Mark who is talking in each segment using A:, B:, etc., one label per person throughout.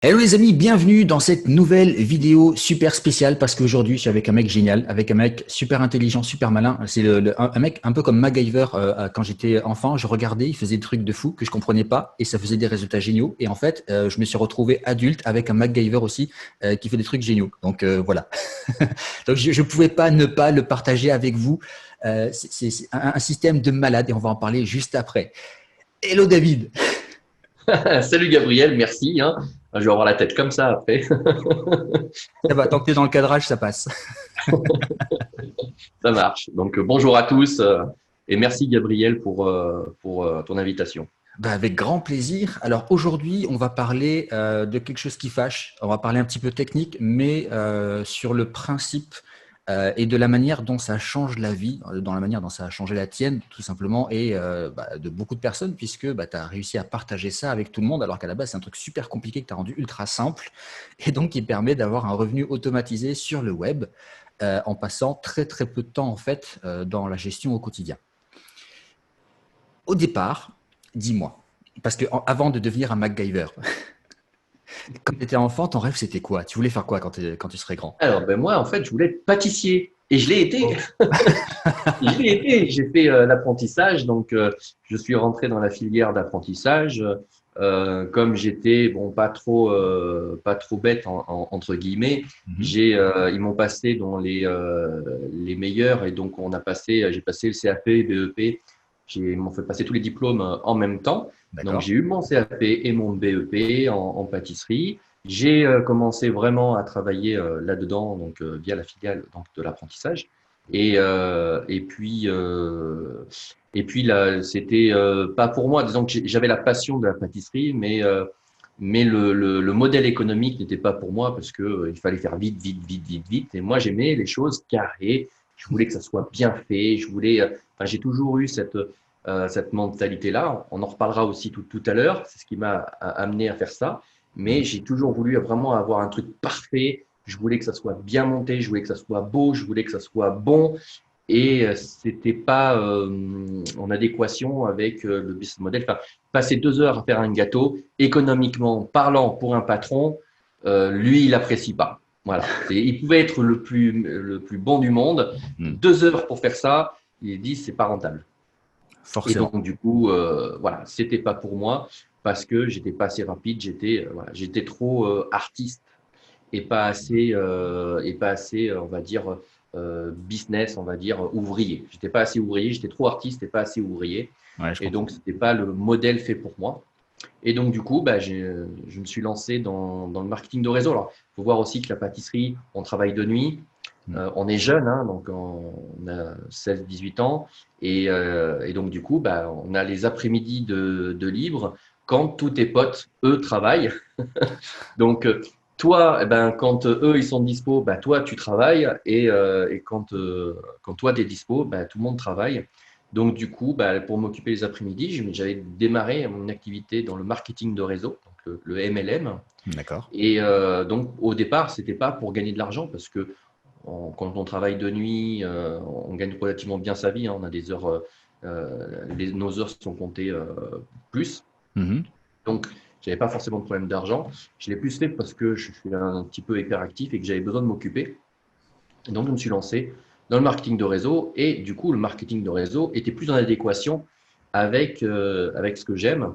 A: Hello les amis, bienvenue dans cette nouvelle vidéo super spéciale parce qu'aujourd'hui je suis avec un mec génial, avec un mec super intelligent, super malin. C'est un mec un peu comme MacGyver quand j'étais enfant, je regardais, il faisait des trucs de fou que je comprenais pas et ça faisait des résultats géniaux. Et en fait, je me suis retrouvé adulte avec un MacGyver aussi qui fait des trucs géniaux. Donc voilà. Donc je pouvais pas ne pas le partager avec vous. C'est un système de malade et on va en parler juste après. Hello David.
B: Salut Gabriel, merci, hein. Je vais avoir la tête comme ça après.
A: Ça va, tant que tu es dans le cadrage, ça passe.
B: Ça marche. Donc bonjour à tous et merci Gabriel pour ton invitation.
A: Bah, avec grand plaisir. Alors aujourd'hui, on va parler de quelque chose qui fâche. On va parler un petit peu technique, mais sur le principe et de la manière dont ça change la vie, dans la manière dont ça a changé la tienne, tout simplement, et de beaucoup de personnes, puisque tu as réussi à partager ça avec tout le monde, alors qu'à la base, c'est un truc super compliqué que tu as rendu ultra simple, et donc qui permet d'avoir un revenu automatisé sur le web en passant très très peu de temps, en fait, dans la gestion au quotidien. Au départ, dis-moi, parce que avant de devenir un MacGyver, quand tu étais enfant, ton rêve c'était quoi? Tu voulais faire quoi quand tu serais grand?
B: Alors ben moi en fait je voulais être pâtissier et je l'ai été.
A: Oh.
B: Je l'ai été. J'ai fait l'apprentissage donc je suis rentré dans la filière d'apprentissage. Comme j'étais bon pas trop bête entre guillemets,
A: Mhm.
B: ils m'ont passé dans les meilleurs et donc on a passé j'ai passé le CAP, BEP. Ils m'ont fait passer tous les diplômes en même temps. Donc
A: D'accord.
B: j'ai eu mon CAP et mon BEP en pâtisserie. J'ai commencé vraiment à travailler là-dedans donc via la filiale donc de l'apprentissage. Et, euh, et puis, euh, et puis là, c'était pas pour moi. Disons que j'avais la passion de la pâtisserie, mais le modèle économique n'était pas pour moi parce que il fallait faire vite, vite, vite, vite, vite. Et moi, j'aimais les choses carrées. Je voulais que ça soit bien fait. Enfin, j'ai toujours eu cette mentalité-là. On en reparlera aussi tout à l'heure. C'est ce qui m'a amené à faire ça. Mais
A: Mhm.
B: j'ai toujours voulu vraiment avoir un truc parfait. Je voulais que ça soit bien monté, je voulais que ça soit beau, je voulais que ça soit bon. Et c'était pas en adéquation avec le business model. Enfin, passer 2 heures à faire un gâteau, économiquement parlant pour un patron, lui, il apprécie pas. Voilà. Il pouvait être le plus bon du monde.
A: Mhm.
B: 2 heures pour faire ça, il dit c'est pas rentable. Et
A: Forcément.
B: donc, du coup, voilà, c'était pas pour moi parce que j'étais pas assez rapide, voilà, j'étais trop artiste et pas assez, on va dire, business, on va dire, ouvrier. J'étais pas assez ouvrier, j'étais trop artiste et pas assez ouvrier.
A: Ouais, je
B: Et donc,
A: comprends.
B: c'était pas le modèle fait pour moi. Et donc, du coup, bah, je me suis lancé dans le marketing de réseau. Alors, il faut voir aussi que la pâtisserie, on travaille de nuit.
A: Mhm.
B: On est jeune, hein, donc on a 16-18 ans. Et donc, du coup, bah, on a les après-midi de libre quand tous tes potes, eux, travaillent. Donc, toi, eh ben, quand eux, ils sont dispo, bah, toi, tu travailles. Et quand toi, tu es dispo, bah, tout le monde travaille. Donc, du coup, bah, pour m'occuper les après-midi, j'avais démarré mon activité dans le marketing de réseau, donc le MLM.
A: D'accord.
B: Et donc, au départ, c'était pas pour gagner de l'argent parce que quand on travaille de nuit, on gagne relativement bien sa vie, hein. On a des heures, nos heures sont comptées plus.
A: Mhm.
B: Donc, j'avais pas forcément de problème d'argent. Je l'ai plus fait parce que je suis un petit peu hyperactif et que j'avais besoin de m'occuper. Et donc, je me suis lancé dans le marketing de réseau. Et du coup, le marketing de réseau était plus en adéquation avec ce que j'aime,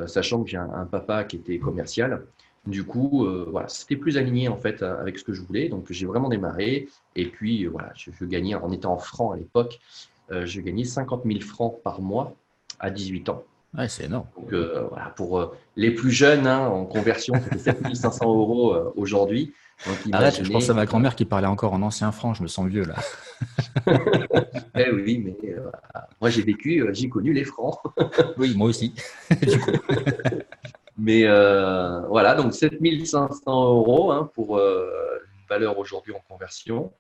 B: sachant que j'ai un papa qui était commercial. Du coup, voilà, c'était plus aligné en fait avec ce que je voulais. Donc, j'ai vraiment démarré. Et puis, voilà, je gagnais, on était en francs à l'époque, je gagnais 50 000 francs par mois à 18 ans.
A: Ouais, c'est énorme.
B: Donc voilà, pour les plus jeunes, hein, en conversion, ça fait 7 500 € aujourd'hui. Donc
A: Arrête, je pense à
B: imaginez,
A: ma grand-mère qui parlait encore en ancien franc, je me sens vieux là.
B: eh oui, mais moi j'ai vécu, j'ai connu les francs.
A: Oui, moi aussi, du coup.
B: Mais voilà, donc 7 500 € hein, pour une valeur aujourd'hui en conversion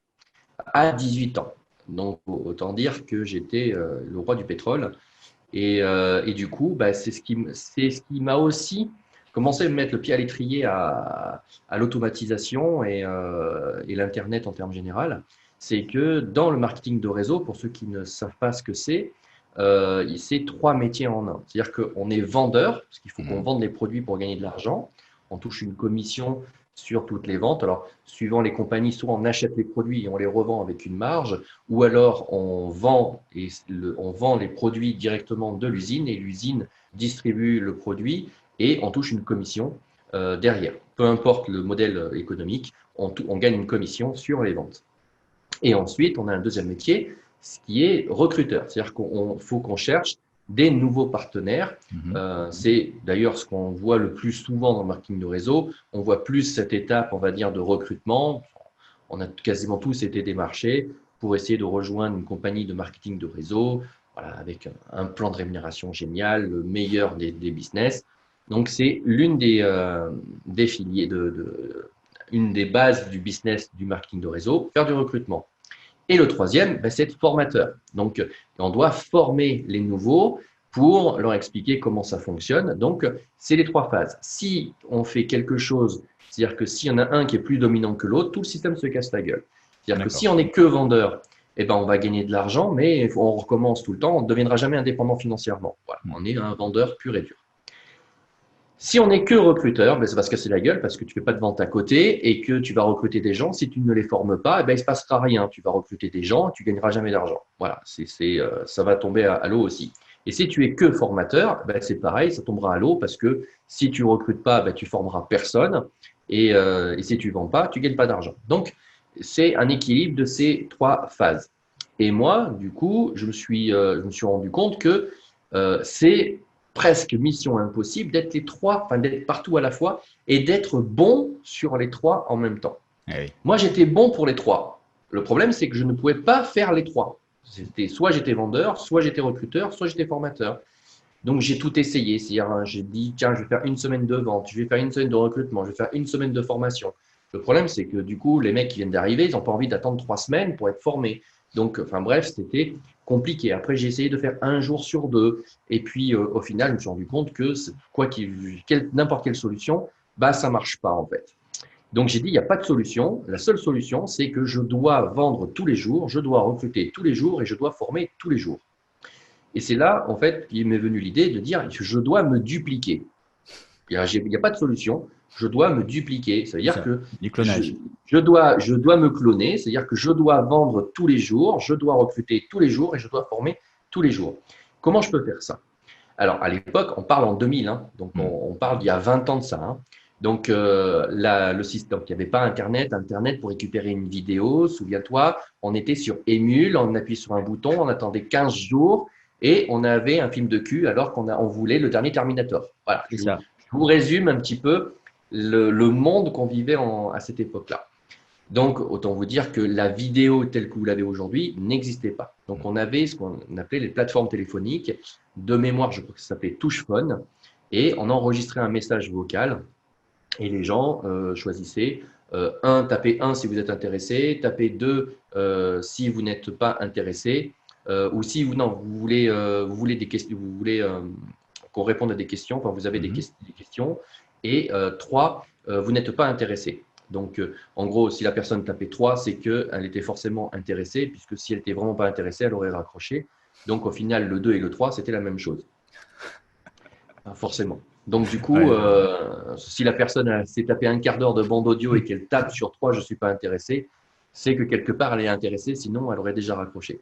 B: à 18 ans. Donc autant dire que j'étais le roi du pétrole. Et du coup, bah, c'est ce qui m'a aussi commencé à me mettre le pied à l'étrier à l'automatisation et l'Internet en termes général. C'est que dans le marketing de réseau, pour ceux qui ne savent pas ce que c'est 3 métiers en un. C'est-à-dire qu'on est vendeur, parce qu'il faut qu'on
A: Mhm.
B: vende les produits pour gagner de l'argent. on touche une commission sur toutes les ventes. Alors, suivant les compagnies, soit on achète les produits et on les revend avec une marge, ou alors on vend les produits directement de l'usine et l'usine distribue le produit et on touche une commission derrière. Peu importe le modèle économique, on gagne une commission sur les ventes. Et ensuite, on a un deuxième métier, ce qui est recruteur. C'est-à-dire qu'il faut qu'on cherche des nouveaux partenaires. C'est d'ailleurs ce qu'on voit le plus souvent dans le marketing de réseau. On voit plus cette étape, on va dire, de recrutement. On a quasiment tous été démarchés pour essayer de rejoindre une compagnie de marketing de réseau, voilà, avec un plan de rémunération génial, le meilleur des business. Donc, c'est l'une des filières une des bases du business du marketing de réseau, faire du recrutement. Et le troisième, c'est être formateur. Donc, on doit former les nouveaux pour leur expliquer comment ça fonctionne. Donc, c'est les trois phases. Si on fait quelque chose, c'est-à-dire que s'il y en a un qui est plus dominant que l'autre, tout le système se casse la gueule. C'est-à-dire que si on n'est que vendeur, on va gagner de l'argent, mais on recommence tout le temps, on ne deviendra jamais indépendant financièrement. Voilà, on est un vendeur pur et dur. Si on n'est que recruteur, ça va se casser la gueule parce que tu ne fais pas de vente à côté et que tu vas recruter des gens. Si tu ne les formes pas, il ne se passera rien. Tu vas recruter des gens, tu ne gagneras jamais d'argent. Voilà, ça va tomber à l'eau aussi. Et si tu es que formateur, c'est pareil, ça tombera à l'eau parce que si tu ne recrutes pas, tu formeras personne. Et si tu ne vends pas, tu ne gagnes pas d'argent. Donc, c'est un équilibre de ces trois phases. Et moi, du coup, je me suis rendu compte que c'est presque mission impossible d'être les trois, enfin d'être partout à la fois et d'être bon sur les trois en même temps.
A: Oui.
B: Moi, j'étais bon pour les trois. Le problème, c'est que je ne pouvais pas faire les trois. Soit j'étais vendeur, soit j'étais recruteur, soit j'étais formateur. Donc, j'ai tout essayé. C'est-à-dire, j'ai dit, tiens, je vais faire une semaine de vente, je vais faire une semaine de recrutement, je vais faire une semaine de formation. Le problème, c'est que du coup, les mecs qui viennent d'arriver, ils n'ont pas envie d'attendre 3 semaines pour être formés. Donc, enfin bref, c'était compliqué. Après, j'ai essayé de faire un jour sur deux. Et puis, au final, je me suis rendu compte que n'importe quelle solution, ça ne marche pas en fait. Donc, j'ai dit, il n'y a pas de solution. La seule solution, c'est que je dois vendre tous les jours, je dois recruter tous les jours et je dois former tous les jours. Et c'est là, en fait, qu'il m'est venu l'idée de dire, je dois me dupliquer. Il n'y a pas de solution. Je dois me dupliquer. C'est-à-dire que je dois me cloner. C'est-à-dire que je dois vendre tous les jours, je dois recruter tous les jours et je dois former tous les jours. Comment je peux faire ça? Alors, à l'époque, on parle en 2000, donc on parle d'il y a 20 ans de ça. Donc, le système, il n'y avait pas Internet pour récupérer une vidéo. Souviens-toi, on était sur Emule, on appuyait sur un bouton, on attendait 15 jours et on avait un film de cul alors qu'on voulait le dernier Terminator. Voilà, je vous résume un petit peu le monde qu'on vivait à cette époque-là. Donc, autant vous dire que la vidéo telle que vous l'avez aujourd'hui n'existait pas. Donc, on avait ce qu'on appelait les plateformes téléphoniques. De mémoire, je crois que ça s'appelait Touchphone. Et on enregistrait un message vocal. Et les gens choisissaient tapez 1 si vous êtes intéressé, tapez 2 si vous n'êtes pas intéressé, ou si vous voulez des questions, vous voulez qu'on réponde à des questions, enfin vous avez des questions, et 3, vous n'êtes pas intéressé. Donc, en gros, si la personne tapait 3, c'est qu'elle était forcément intéressée, puisque si elle n'était vraiment pas intéressée, elle aurait raccroché. Donc, au final, le 2 et le 3, c'était la même chose. Forcément. Donc, du coup, si la personne s'est tapé un quart d'heure de bande audio et qu'elle tape sur 3, je ne suis pas intéressé, c'est que quelque part, elle est intéressée, sinon, elle aurait déjà raccroché.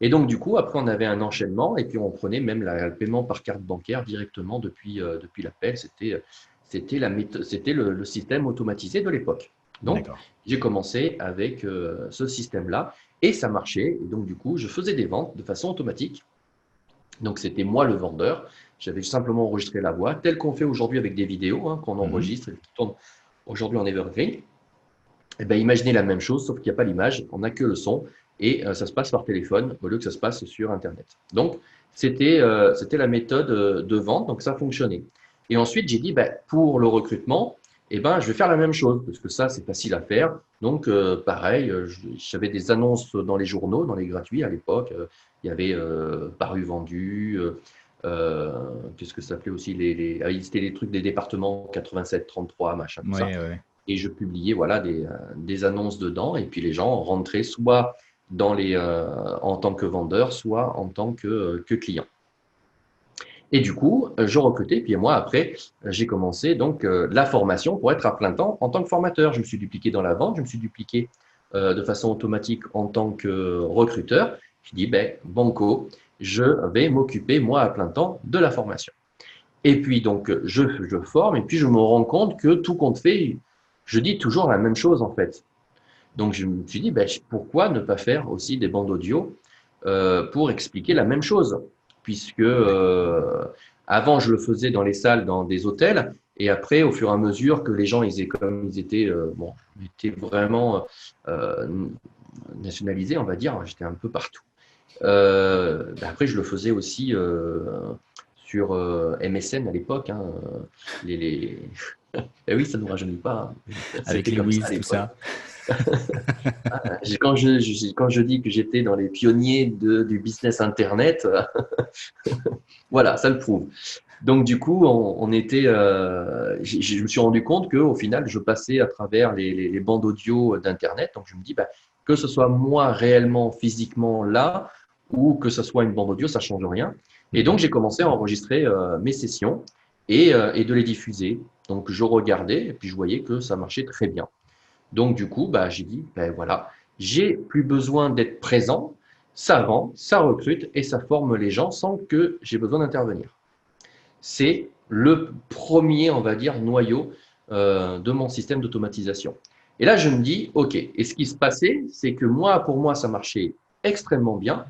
B: Et donc, du coup, après, on avait un enchaînement et puis on prenait même le paiement par carte bancaire directement depuis l'appel. C'était le système automatisé de l'époque. Donc, j'ai commencé avec ce système-là et ça marchait. Et donc, du coup, je faisais des ventes de façon automatique. Donc, c'était moi le vendeur. J'avais simplement enregistré la voix, telle qu'on fait aujourd'hui avec des vidéos qu'on enregistre et qui tournent aujourd'hui en Evergreen. Et imaginez la même chose, sauf qu'il n'y a pas l'image, on n'a que le son et ça se passe par téléphone au lieu que ça se passe sur Internet. Donc, c'était la méthode de vente, donc ça fonctionnait. Et ensuite, j'ai dit, pour le recrutement, je vais faire la même chose, parce que ça, c'est facile à faire. Donc, pareil, j'avais des annonces dans les journaux, dans les gratuits à l'époque. Il y avait Paru Vendu, qu'est-ce que ça s'appelait aussi c'était les trucs des départements 87, 33, machin, tout ça.
A: Ouais.
B: Et je publiais des annonces dedans, et puis les gens rentraient soit en tant que vendeur, soit en tant que client. Et du coup, je recrutais. Puis moi, après, j'ai commencé donc la formation pour être à plein temps en tant que formateur. Je me suis dupliqué dans la vente, je me suis dupliqué de façon automatique en tant que recruteur. Je dis, ben, banco, je vais m'occuper, moi, à plein temps, de la formation. Et puis, donc, je forme et puis je me rends compte que tout compte fait, je dis toujours la même chose, en fait. Donc, je me suis dit, ben, pourquoi ne pas faire aussi des bandes audio pour expliquer la même chose? Puisque avant, je le faisais dans les salles, dans des hôtels, et après, au fur et à mesure que les gens, comme ils étaient, bon, ils étaient vraiment euh, nationalisés, on va dire, j'étais un peu partout. Ben après, je le faisais aussi sur MSN à l'époque. Hein, les... Eh oui, ça ne nous rajeunit pas. Hein.
A: Avec
B: C'était
A: les
B: comme ça à
A: Wiz, tout
B: l'époque.
A: ça.
B: Quand je dis que j'étais dans les pionniers du business Internet, voilà, ça le prouve. Donc du coup, je me suis rendu compte qu'au final, je passais à travers les bandes audio d'Internet. Donc je me dis, bah, que ce soit moi réellement, physiquement là, ou que ce soit une bande audio, ça change rien. Et donc j'ai commencé à enregistrer mes sessions et de les diffuser. Donc je regardais et puis je voyais que ça marchait très bien. Donc, du coup, bah, j'ai dit, ben voilà, j'ai plus besoin d'être présent, ça vend, ça recrute et ça forme les gens sans que j'ai besoin d'intervenir. C'est le premier, on va dire, noyau de mon système d'automatisation. Et là, je me dis, OK, et ce qui se passait, c'est que moi, pour moi, ça marchait extrêmement bien,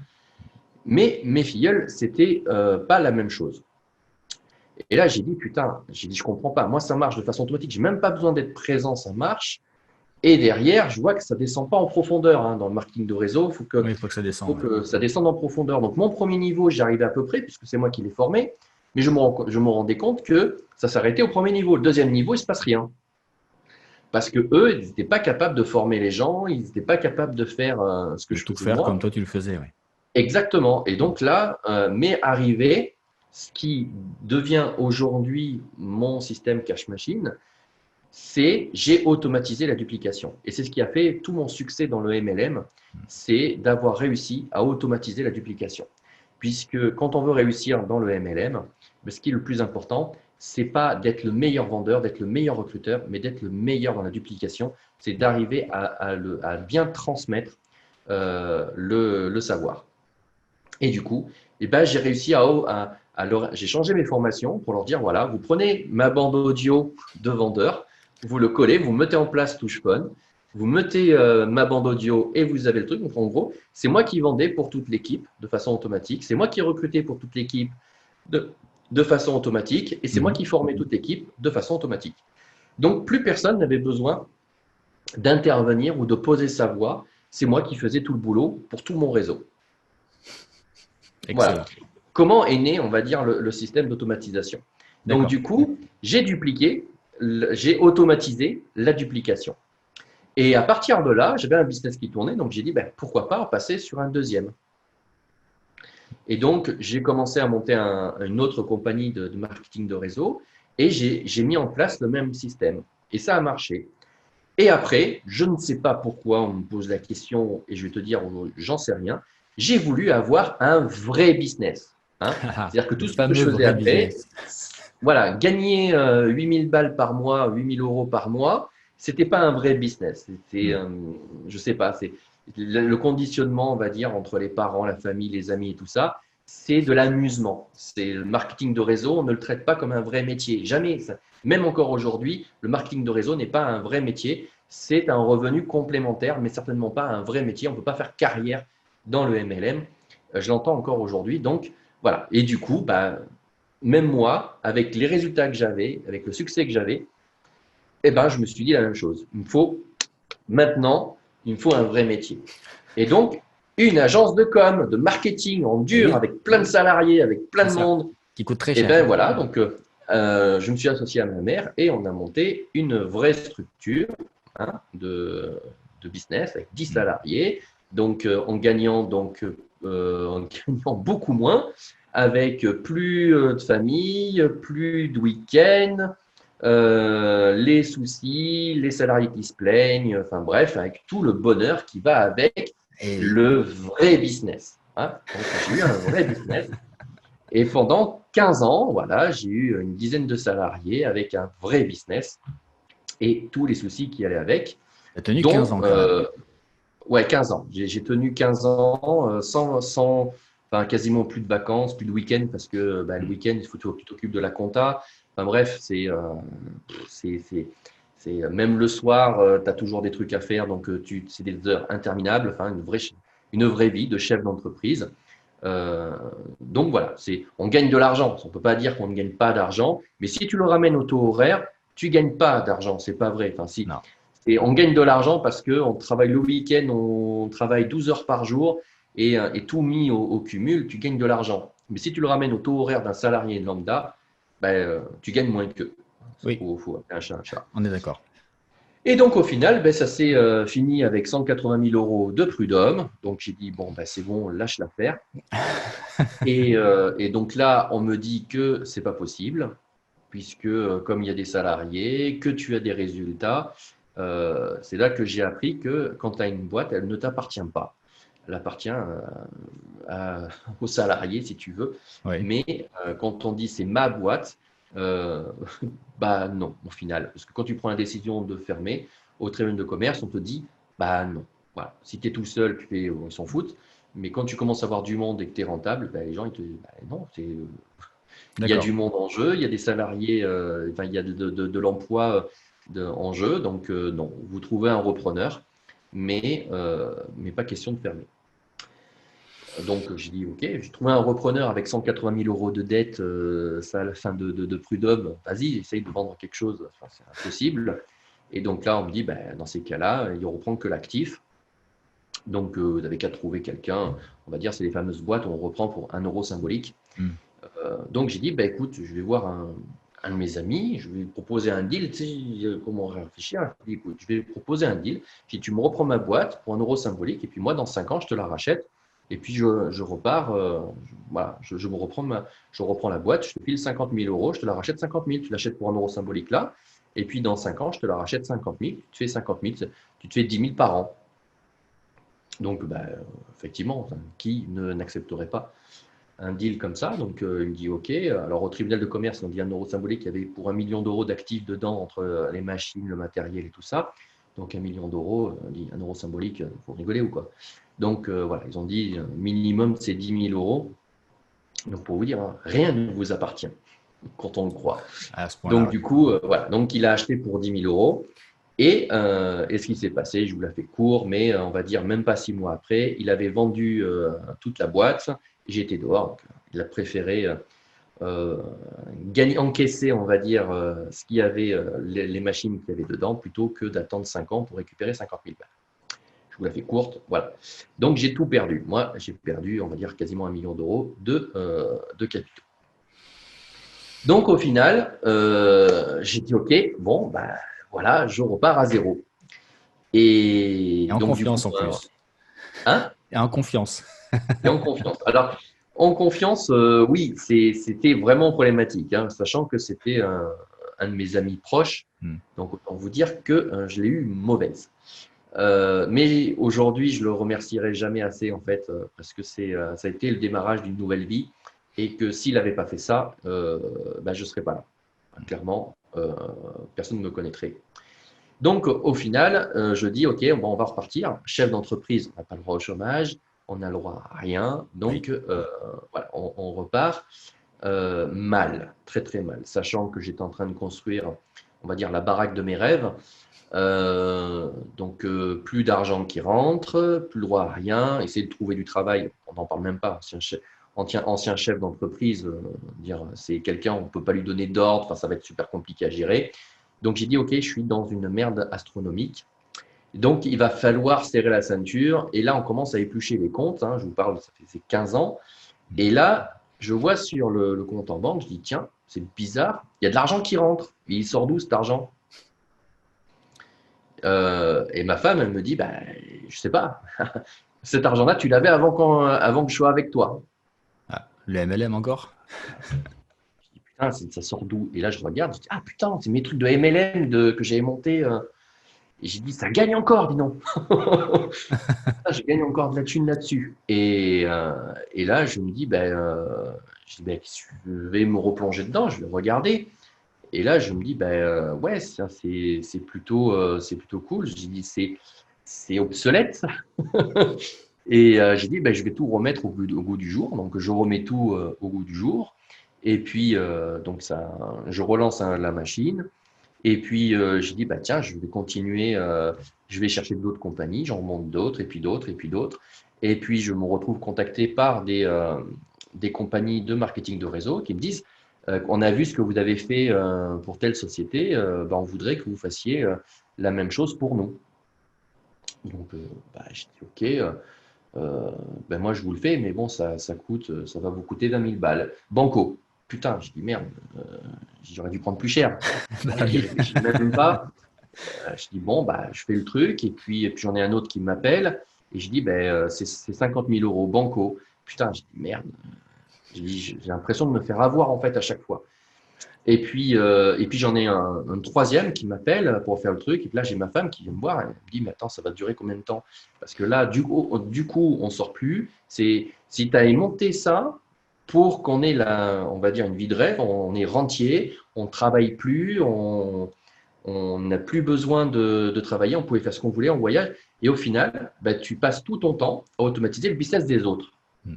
B: mais mes filleuls, c'était pas la même chose. Et là, j'ai dit, putain, j'ai dit, je comprends pas. Moi, ça marche de façon automatique. J'ai même pas besoin d'être présent, ça marche. Et derrière, je vois que ça ne descend pas en profondeur. Hein. Dans le marketing de réseau,
A: Oui, il faut que ça
B: faut
A: descende.
B: que ça descende en profondeur. Donc, mon premier niveau, j'y arrivais à peu près, puisque c'est moi qui l'ai formé. Mais je me rendais compte que ça s'arrêtait au premier niveau. Le deuxième niveau, il ne se passe rien. Parce que eux, ils n'étaient pas capables de former les gens, ils n'étaient pas capables de faire ce que
A: De
B: je
A: tout
B: faisais
A: faire comme
B: moi.
A: toi tu le faisais, oui.
B: Exactement. Et donc là, m'est arrivé ce qui devient aujourd'hui mon système cash machine, c'est j'ai automatisé la duplication. Et c'est ce qui a fait tout mon succès dans le MLM, c'est d'avoir réussi à automatiser la duplication. Puisque quand on veut réussir dans le MLM, ce qui est le plus important, c'est pas d'être le meilleur vendeur, d'être le meilleur recruteur, mais d'être le meilleur dans la duplication. C'est d'arriver à bien transmettre le savoir. Et du coup, eh ben, j'ai réussi j'ai changé mes formations pour leur dire, voilà, vous prenez ma bande audio de vendeur, vous le collez, vous mettez en place Touchphone, vous mettez ma bande audio et vous avez le truc. Donc en gros, c'est moi qui vendais pour toute l'équipe de façon automatique, c'est moi qui recrutais pour toute l'équipe de, de façon automatique et c'est moi
A: Mhm.
B: qui formais toute l'équipe de façon automatique. Donc plus personne n'avait besoin d'intervenir ou de poser sa voix, c'est moi qui faisais tout le boulot pour tout mon réseau. Voilà.
A: Excellent.
B: Comment est né, on va dire, le système d'automatisation? Donc,
A: D'accord.
B: du coup, j'ai automatisé la duplication. Et à partir de là, j'avais un business qui tournait, donc j'ai dit, ben, pourquoi pas passer sur un deuxième. Et donc, j'ai commencé à monter une autre compagnie de marketing de réseau et j'ai mis en place le même système. Et ça a marché. Et après, je ne sais pas pourquoi on me pose la question et je vais te dire, j'en sais rien. J'ai voulu avoir un vrai business. Hein. C'est-à-dire que
A: Le
B: tout ce que je
A: fameux
B: faisais
A: vrai
B: après,
A: business.
B: voilà, gagner 8000 balles par mois, 8000 € par mois, c'était pas un vrai business. C'était,
A: Hmm.
B: je sais pas, c'est le conditionnement, on va dire, entre les parents, la famille, les amis et tout ça, c'est de l'amusement. C'est le marketing de réseau, on ne le traite pas comme un vrai métier. Jamais. Même encore aujourd'hui, le marketing de réseau n'est pas un vrai métier. C'est un revenu complémentaire, mais certainement pas un vrai métier. On ne peut pas faire carrière dans le MLM. Je l'entends encore aujourd'hui. Donc, voilà. Et du coup, bah, même moi, avec les résultats que j'avais, avec le succès que j'avais, eh ben, je me suis dit la même chose. Maintenant, il me faut un vrai métier. Et donc, une agence de com, de marketing en
A: Eh
B: dur,
A: oui,
B: avec plein de salariés, avec plein
A: c'est
B: de
A: ça.
B: monde.
A: Qui coûte très
B: Et
A: cher.
B: ben voilà, donc je me suis associé à ma mère et on a monté une vraie structure hein, de business avec 10
A: Hmm.
B: salariés, donc en gagnant beaucoup moins, avec plus de famille, plus de week-ends, les soucis, les salariés qui se plaignent, enfin bref, avec tout le bonheur qui va avec
A: Eh oui.
B: le vrai business. Hein. Donc j'ai eu un vrai business. Et pendant 15 ans, voilà, j'ai eu une dizaine de salariés avec un vrai business et tous les soucis qui allaient avec,
A: Tu as tenu 15
B: dont,
A: ans quand même.
B: ouais, 15 ans. J'ai tenu 15 ans enfin, quasiment plus de vacances, plus de week-ends, parce que bah, le
A: Hmm.
B: week-end, il faut que tu t'occupes de la compta. Enfin bref, c'est, c'est, même le soir, tu as toujours des trucs à faire, donc c'est des heures interminables, enfin une vraie vie de chef d'entreprise. Euh, donc voilà, on gagne de l'argent. On ne peut pas dire qu'on ne gagne pas d'argent, mais si tu le ramènes au taux horaire, tu ne gagnes pas d'argent. C'est pas vrai. Enfin, si,
A: Non,
B: on gagne de l'argent parce qu'on travaille le week-end, on travaille 12 heures par jour et tout mis au cumul, tu gagnes de l'argent. Mais si tu le ramènes au taux horaire d'un salarié lambda, ben, tu gagnes moins qu'eux. Il
A: oui,
B: faut appeler un chat un chat.
A: on est d'accord.
B: Et donc, au final, ben, ça s'est fini avec 180 000 euros de prud'homme. Donc, j'ai dit, bon, ben, c'est bon, lâche l'affaire. Et donc là, on me dit que c'est pas possible, puisque comme il y a des salariés, que tu as des résultats, c'est là que j'ai appris que quand tu as une boîte, elle ne t'appartient pas. Elle appartient aux salariés, si tu veux.
A: Oui,
B: Mais quand on dit c'est ma boîte, euh, bah non, au final. Parce que quand tu prends la décision de fermer au tribunal de commerce, on te dit bah non. Voilà. Si tu es tout seul, on s'en fout. Mais quand tu commences à avoir du monde et que tu es rentable, bah, les gens ils te disent bah, non, il y a
A: d'accord.
B: du monde en jeu, il y a des salariés, enfin, il y a de l'emploi en jeu. Donc non, vous trouvez un repreneur, mais pas question de fermer. Donc, j'ai dit, OK, j'ai trouvé un repreneur avec 180 000 euros de dette, ça à la fin de prud'homme. Vas-y, essaye de vendre quelque chose. Enfin, c'est impossible. Et donc là, on me dit, ben, dans ces cas-là, il ne reprend que l'actif. Donc, vous n'avez qu'à trouver quelqu'un. On va dire, c'est les fameuses boîtes où on reprend pour 1 euro symbolique.
A: Hmm.
B: Donc, j'ai dit, ben, écoute, je vais voir un de mes amis, je vais lui proposer un deal. Tu sais, comment réfléchir? Je dis, écoute, je vais lui proposer un deal. Puis tu me reprends ma boîte pour 1 euro symbolique. Et puis moi, dans 5 ans, je te la rachète. Et puis je repars, voilà, je reprends la boîte, je te file 50 000 euros, je te la rachète 50 000. Tu l'achètes pour 1 euro symbolique là. Et puis dans 5 ans, je te la rachète 50 000. Tu te fais 50 000, tu te fais 10 000 par an. Donc, bah, effectivement, qui n'accepterait pas un deal comme ça? Donc, il me dit OK. Alors, au tribunal de commerce, on dit 1 euro symbolique, il y avait pour 1 million d'euros d'actifs dedans, entre les machines, le matériel et tout ça. Donc, 1 million d'euros, on dit 1 euro symbolique, il faut rigoler ou quoi? Donc, voilà, ils ont dit minimum, c'est 10 000 euros. Donc, pour vous dire, hein, rien ne vous appartient quand on le croit.
A: À ce point-là,
B: Donc,
A: ouais.
B: du coup, voilà. Donc, il a acheté pour 10 000 euros. Et ce qui s'est passé, je vous la fais court, mais on va dire même pas 6 mois après, il avait vendu toute la boîte. J'étais dehors. Donc, il a préféré encaisser, on va dire, ce qu'il y avait, les machines qu'il y avait dedans, plutôt que d'attendre 5 ans pour récupérer 50 000 balles. Je vous la fais courte, voilà. Donc j'ai tout perdu. Moi, j'ai perdu, on va dire, quasiment 1 million d'euros de capitaux. Donc au final, j'ai dit OK, bon, ben voilà, je repars à zéro. Et
A: Et en
B: donc du coup,
A: confiance en plus.
B: hein,
A: Et en confiance.
B: et en confiance. Alors, en confiance, oui, c'était vraiment problématique, hein, sachant que c'était un de mes amis proches.
A: Hmm.
B: Donc, autant vous dire que je l'ai eu mauvaise. Mais aujourd'hui, je le remercierai jamais assez, en fait, parce que ça a été le démarrage d'une nouvelle vie et que s'il n'avait pas fait ça, ben, je ne serais pas là. Clairement, personne ne me connaîtrait. Donc, au final, je dis, OK, bon, on va repartir. Chef d'entreprise, on n'a pas le droit au chômage, on n'a le droit à rien.
A: Oui.
B: Donc, voilà, on repart mal, très, très mal, sachant que j'étais en train de construire, on va dire, la baraque de mes rêves. Donc, plus d'argent qui rentre, plus le droit à rien, essayer de trouver du travail, on n'en parle même pas. Ancien chef d'entreprise, dire c'est quelqu'un, on ne peut pas lui donner d'ordre, enfin, ça va être super compliqué à gérer. Donc, j'ai dit, OK, je suis dans une merde astronomique. Donc, il va falloir serrer la ceinture. Et là, on commence à éplucher les comptes, hein. Je vous parle, ça fait 15 ans. Et là, je vois sur le compte en banque, je dis, tiens, c'est bizarre, il y a de l'argent qui rentre. Et il sort d'où cet argent? Et ma femme, elle me dit, bah, je sais pas, cet argent-là, tu l'avais avant que je sois avec toi.
A: Ah, le MLM encore?
B: Je dis, putain, ça sort d'où? Et là, je regarde, je dis, ah putain, c'est mes trucs de MLM que j'avais monté. Et j'ai dit, ça gagne encore, dis donc. Je gagne encore de la thune là-dessus. Et là, je me dis, je dis, je vais me replonger dedans, je vais regarder. Et là, je me dis, ouais, ça, c'est plutôt cool. J'ai dit, c'est obsolète, ça. Et j'ai dit, je vais tout remettre au goût du jour. Donc, je remets tout au goût du jour. Et puis, donc je relance la machine. Et puis, j'ai dit, tiens, je vais continuer, je vais chercher d'autres compagnies, j'en remonte d'autres, et puis d'autres, et puis d'autres. Et puis, je me retrouve contacté par des compagnies de marketing de réseau qui me disent, on a vu ce que vous avez fait pour telle société, on voudrait que vous fassiez la même chose pour nous. Donc, je dis, OK, moi, je vous le fais, mais bon, ça coûte, ça va vous coûter 20 000 balles. Banco. Putain, je dis, merde, j'aurais dû prendre plus cher.
A: Bah
B: J'y
A: oui.
B: réfléchis même pas. Je dis, bon, je fais le truc. Et puis j'en ai un autre qui m'appelle. Et je dis, c'est 50 000 euros banco. Putain, je dis, merde. Je dis, j'ai l'impression de me faire avoir, en fait, à chaque fois. Et puis j'en ai un troisième qui m'appelle pour faire le truc. Et puis là, j'ai ma femme qui vient me voir. Elle me dit, mais attends, ça va durer combien de temps? Parce que là, du coup, on sort plus. Si tu as monté ça pour qu'on ait, on va dire, une vie de rêve, on est rentier, on ne travaille plus, on n'a plus besoin de travailler, on pouvait faire ce qu'on voulait, on voyage. Et au final, tu passes tout ton temps à automatiser le business des autres.
A: Mm.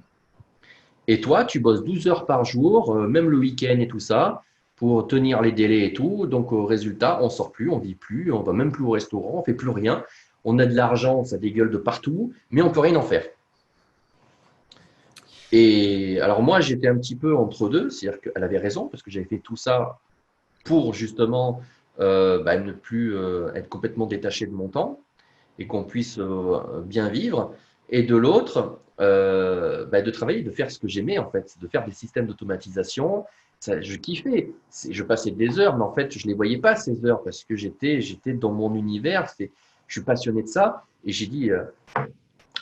B: Et toi, tu bosses 12 heures par jour, même le week-end et tout ça, pour tenir les délais et tout. Donc, au résultat, on sort plus, on vit plus, on va même plus au restaurant, on fait plus rien. On a de l'argent, ça dégueule de partout, mais on peut rien en faire. Et alors moi, j'étais un petit peu entre deux, c'est-à-dire qu'elle avait raison, parce que j'avais fait tout ça pour justement ne plus être complètement détaché de mon temps et qu'on puisse bien vivre. Et de l'autre, de travailler, de faire ce que j'aimais en fait, de faire des systèmes d'automatisation. Ça, je kiffais. Je passais des heures, mais en fait, je ne les voyais pas ces heures parce que j'étais dans mon univers. Je suis passionné de ça. Et j'ai dit,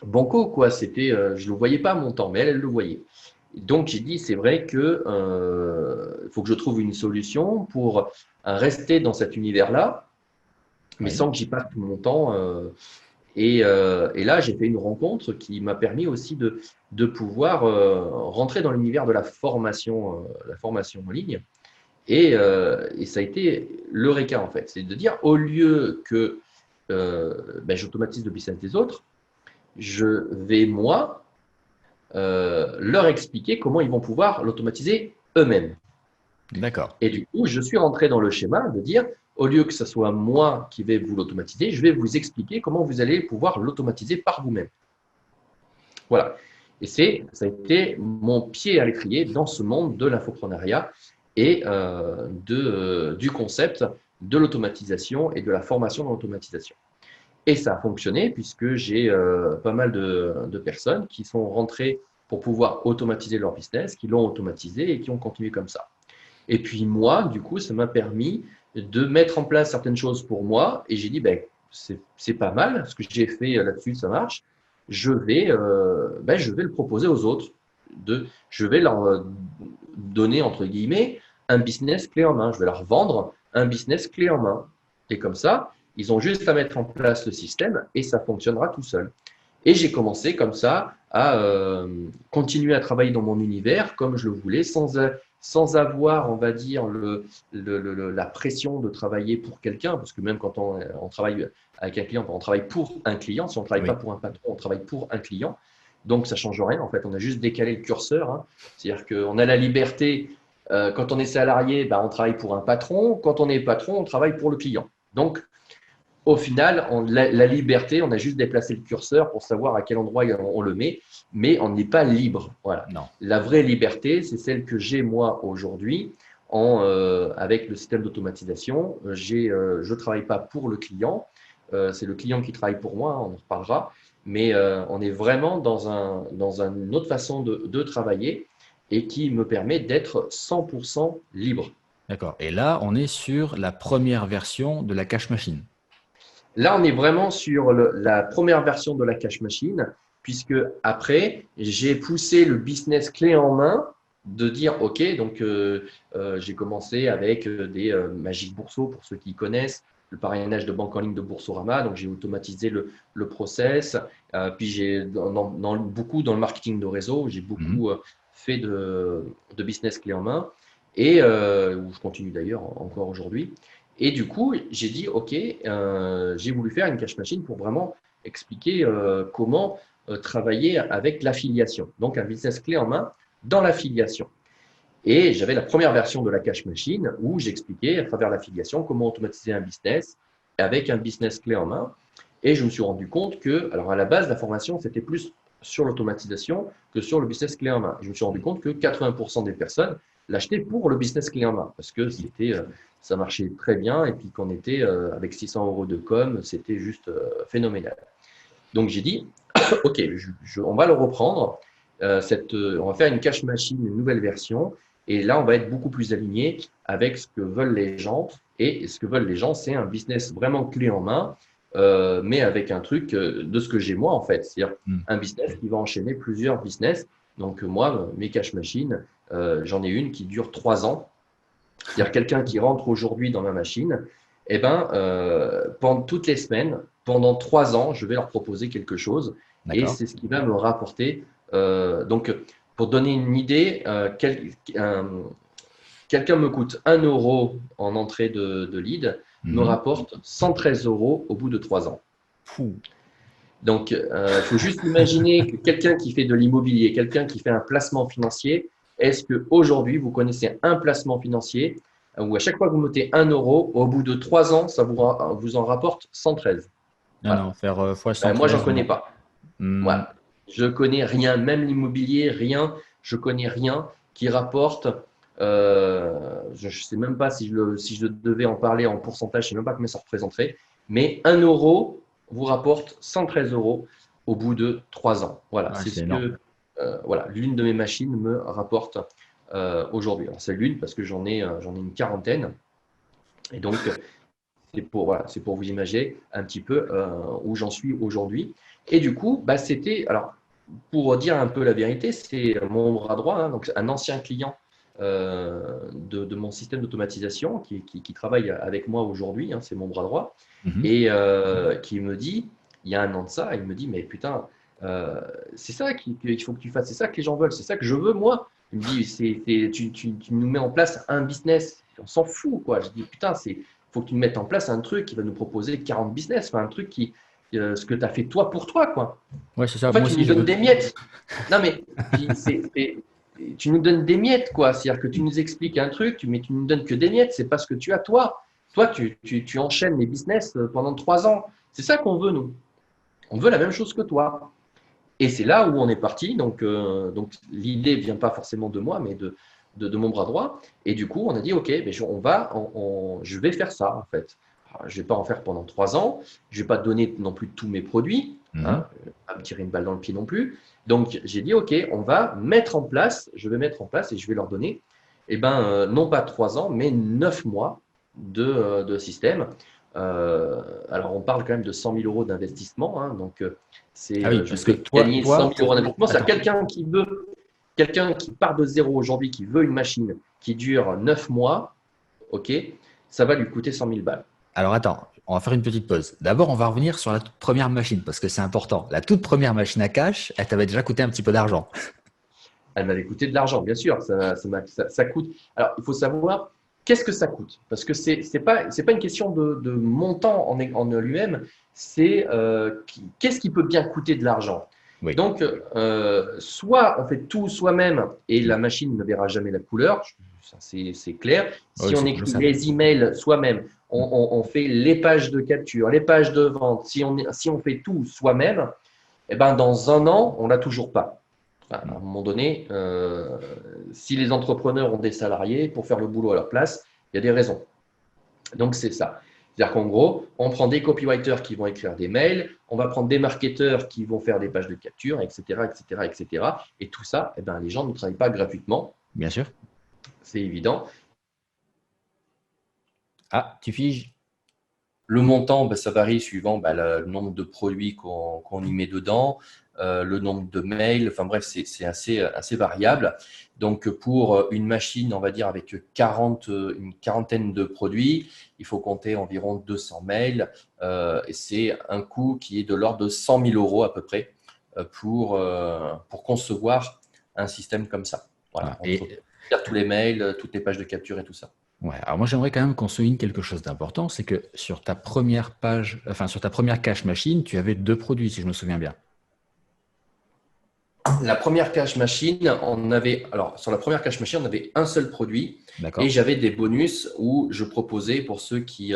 B: banco, quoi. Je ne le voyais pas mon temps, mais elle le voyait. Donc j'ai dit, c'est vrai que faut que je trouve une solution pour rester dans cet univers-là, mais
A: Oui.
B: sans que j'y passe tout mon temps. Et là, j'ai fait une rencontre qui m'a permis aussi de pouvoir rentrer dans l'univers de la formation en ligne. Et ça a été l'Eureka, en fait. C'est de dire, au lieu que j'automatise le business des autres, je vais, moi, leur expliquer comment ils vont pouvoir l'automatiser eux-mêmes.
A: D'accord.
B: Et du coup, je suis rentré dans le schéma de dire, au lieu que ce soit moi qui vais vous l'automatiser, je vais vous expliquer comment vous allez pouvoir l'automatiser par vous-même. Voilà. Et ça a été mon pied à l'étrier dans ce monde de l'infoprenariat et du concept de l'automatisation et de la formation dans l'automatisation. Et ça a fonctionné puisque j'ai pas mal de personnes qui sont rentrées pour pouvoir automatiser leur business, qui l'ont automatisé et qui ont continué comme ça. Et puis moi, du coup, ça m'a permis de mettre en place certaines choses pour moi. Et j'ai dit, c'est pas mal, ce que j'ai fait là-dessus, ça marche. Je vais le proposer aux autres. Je vais leur donner, entre guillemets, un business clé en main. Je vais leur vendre un business clé en main. Et comme ça, ils ont juste à mettre en place le système et ça fonctionnera tout seul. Et j'ai commencé comme ça à continuer à travailler dans mon univers comme je le voulais, sans avoir, on va dire, la pression de travailler pour quelqu'un, parce que même quand on travaille avec un client, on travaille pour un client. Si on ne travaille pas
A: Oui.
B: pour un patron, on travaille pour un client. Donc, ça ne change rien. En fait, on a juste décalé le curseur, hein. C'est-à-dire qu'on a la liberté. Quand on est salarié, on travaille pour un patron. Quand on est patron, on travaille pour le client. Donc, au final, la liberté, on a juste déplacé le curseur pour savoir à quel endroit on le met, mais on n'est pas libre. Voilà.
A: Non.
B: La vraie liberté, c'est celle que j'ai moi aujourd'hui avec le système d'automatisation. Je ne travaille pas pour le client, c'est le client qui travaille pour moi, on en reparlera, mais on est vraiment dans une autre façon de travailler et qui me permet d'être 100% libre.
A: D'accord. Et là, on est sur la première version de la cash machine.
B: Là, on est vraiment sur la première version de la cash machine, puisque après, j'ai poussé le business clé en main de dire, OK, donc j'ai commencé avec des Magic Bourseau, pour ceux qui connaissent, le parrainage de banque en ligne de Boursorama. Donc, j'ai automatisé le process. Puis, j'ai beaucoup dans le marketing de réseau, j'ai
A: Mhm.
B: beaucoup fait de business clé en main et où je continue d'ailleurs encore aujourd'hui. Et du coup, j'ai dit, OK, j'ai voulu faire une cash machine pour vraiment expliquer comment travailler avec l'affiliation. Donc, un business clé en main dans l'affiliation. Et j'avais la première version de la cash machine où j'expliquais à travers l'affiliation comment automatiser un business avec un business clé en main. Et je me suis rendu compte que, alors à la base, la formation, c'était plus sur l'automatisation que sur le business clé en main. Je me suis rendu compte que 80% des personnes l'achetaient pour le business clé en main parce que ça marchait très bien et puis qu'on était avec 600 euros de com, c'était juste phénoménal. Donc j'ai dit, OK, on va le reprendre. On va faire une cash machine, une nouvelle version. Et là, on va être beaucoup plus aligné avec ce que veulent les gens. Et ce que veulent les gens, c'est un business vraiment clé en main, mais avec un truc de ce que j'ai moi, en fait. C'est-à-dire
A: Mhm.
B: un business qui va enchaîner plusieurs business. Donc, moi, mes cash machines, j'en ai une qui dure 3 ans. C'est-à-dire quelqu'un qui rentre aujourd'hui dans ma machine, eh ben, pendant toutes les semaines, pendant 3 ans, je vais leur proposer quelque chose et
A: D'accord.
B: c'est ce qui va me rapporter. Donc, pour donner une idée, quelqu'un me coûte 1 € en entrée de lead, me
A: Mhm.
B: rapporte 113 € au bout de 3 ans.
A: Fou.
B: Donc, il faut juste imaginer que quelqu'un qui fait de l'immobilier, quelqu'un qui fait un placement financier, est-ce qu'aujourd'hui, vous connaissez un placement financier où à chaque fois que vous mettez 1 €, au bout de 3 ans, ça vous en rapporte 113?
A: Non, non,
B: Voilà.
A: faire fois
B: Moi, j'en
A: 113,
B: connais
A: non.
B: pas.
A: Hmm.
B: Voilà. Je connais rien, même l'immobilier, rien. Je connais rien qui rapporte. Je ne sais même pas si je devais en parler en pourcentage, je ne sais même pas combien ça représenterait. Mais 1 € vous rapporte 113 € au bout de 3 ans. Voilà,
A: Ouais,
B: c'est
A: c'est
B: ce
A: énorme.
B: que l'une de mes machines me rapporte aujourd'hui. Alors, c'est l'une parce que j'en ai une quarantaine. Et donc, c'est pour vous imaginer un petit peu où j'en suis aujourd'hui. Et du coup, bah, alors, pour dire un peu la vérité, c'est mon bras droit, hein, donc un ancien client de mon système d'automatisation qui travaille avec moi aujourd'hui, hein, c'est mon bras droit,
A: Mhm.
B: et qui me dit, il y a un an de ça, il me dit, mais putain, euh, c'est ça qu'il faut que tu fasses, c'est ça que les gens veulent, c'est ça que je veux, moi. Il me dit, tu nous mets en place un business, on s'en fout, quoi. Je dis, putain, faut que tu nous mettes en place un truc qui va nous proposer 40 business, enfin, un truc ce que tu as fait toi pour toi, quoi.
A: Ouais, c'est
B: En
A: ça.
B: fait,
A: Moi
B: tu
A: aussi,
B: nous
A: je
B: donnes
A: veux.
B: des miettes. Non, mais tu nous donnes des miettes, quoi. C'est-à-dire que tu nous expliques un truc, mais tu nous donnes que des miettes. C'est pas ce que tu as, toi. Toi, tu enchaînes les business pendant 3 ans. C'est ça qu'on veut, nous. On veut la même chose que toi. Et c'est là où on est parti. Donc l'idée vient pas forcément de moi, mais de mon bras droit. Et du coup, on a dit, OK, ben, je vais faire ça, en fait. Alors, je ne vais pas en faire pendant 3 ans. Je ne vais pas donner non plus tous mes produits.
A: Mhm.
B: Hein, pas me tirer une balle dans le pied non plus. Donc, j'ai dit, OK, on va mettre en place, je vais mettre en place et je vais leur donner, eh ben, non pas 3 ans, mais 9 mois de système. Alors, on parle quand même de 100 000 € d'investissement. Hein, donc,
A: Ah oui,
B: je
A: parce que
B: fais
A: toi,
B: gagner 100
A: toi,
B: 000 euros d'investissement. C'est-à-dire
A: attends.
B: quelqu'un qui part de zéro aujourd'hui, qui veut une machine qui dure 9 mois, ok, ça va lui coûter 100 000 balles.
A: Alors attends, on va faire une petite pause. D'abord, on va revenir sur la toute première machine parce que c'est important. La toute première machine à cash, elle t'avait déjà coûté un petit peu d'argent.
B: Elle m'avait coûté de l'argent, bien sûr. Ça coûte. Alors, il faut savoir qu'est-ce que ça coûte. Parce que c'est pas une question de montant en lui-même, c'est qu'est-ce qui peut bien coûter de l'argent.
A: Oui.
B: Donc, soit on fait tout soi-même et la machine ne verra jamais la couleur, ça c'est clair.
A: Oui,
B: Si on
A: c'est
B: écrit
A: commençable.
B: les emails soi-même, on fait les pages de capture, les pages de vente, si on fait tout soi-même, eh ben, dans un an, on l'a toujours pas. Enfin, à un moment donné, si les entrepreneurs ont des salariés pour faire le boulot à leur place, il y a des raisons. Donc, c'est ça. C'est-à-dire qu'en gros, on prend des copywriters qui vont écrire des mails, on va prendre des marketeurs qui vont faire des pages de capture, etc., etc., etc. Et tout ça, eh ben, les gens ne travaillent pas gratuitement,
A: Bien sûr.
B: c'est évident.
A: Ah, tu figes.
B: Le montant, ben, ça varie suivant ben, le nombre de produits qu'on y met dedans. le nombre de mails. Enfin bref, c'est assez variable. Donc, pour une machine, on va dire avec une quarantaine de produits, il faut compter environ 200 mails. Et c'est un coût qui est de l'ordre de 100 000 euros à peu près pour concevoir un système comme ça. Voilà, faire tous les mails, toutes les pages de capture et tout ça.
A: Ouais, alors moi j'aimerais quand même qu'on souligne quelque chose d'important, c'est que sur ta première page, enfin sur ta première cache machine, tu avais 2 produits, si je me souviens bien.
B: La première cache machine, sur la première cache machine, on avait un seul produit et j'avais des bonus où je proposais pour ceux qui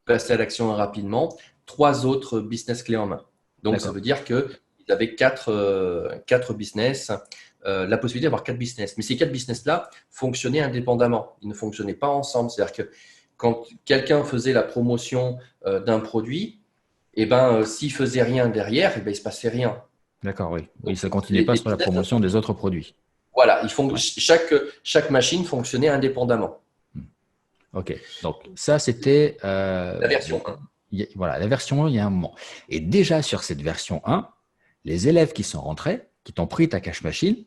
B: passaient à l'action rapidement 3 autres business clés en main. Donc ça veut dire qu'ils avaient 4 business, la possibilité d'avoir 4 business. Mais ces 4 business-là fonctionnaient indépendamment. Ils ne fonctionnaient pas ensemble. C'est-à-dire que quand quelqu'un faisait la promotion d'un produit, s'il faisait rien derrière, il ne se passait rien.
A: D'accord, oui. Oui, ça ne continuait pas sur la promotion des autres produits.
B: Voilà, chaque machine fonctionnait indépendamment.
A: Ok, donc ça c'était…
B: la version 1.
A: Voilà, la version 1, il y a un moment. Et déjà sur cette version 1, les élèves qui sont rentrés, qui t'ont pris ta cache machine,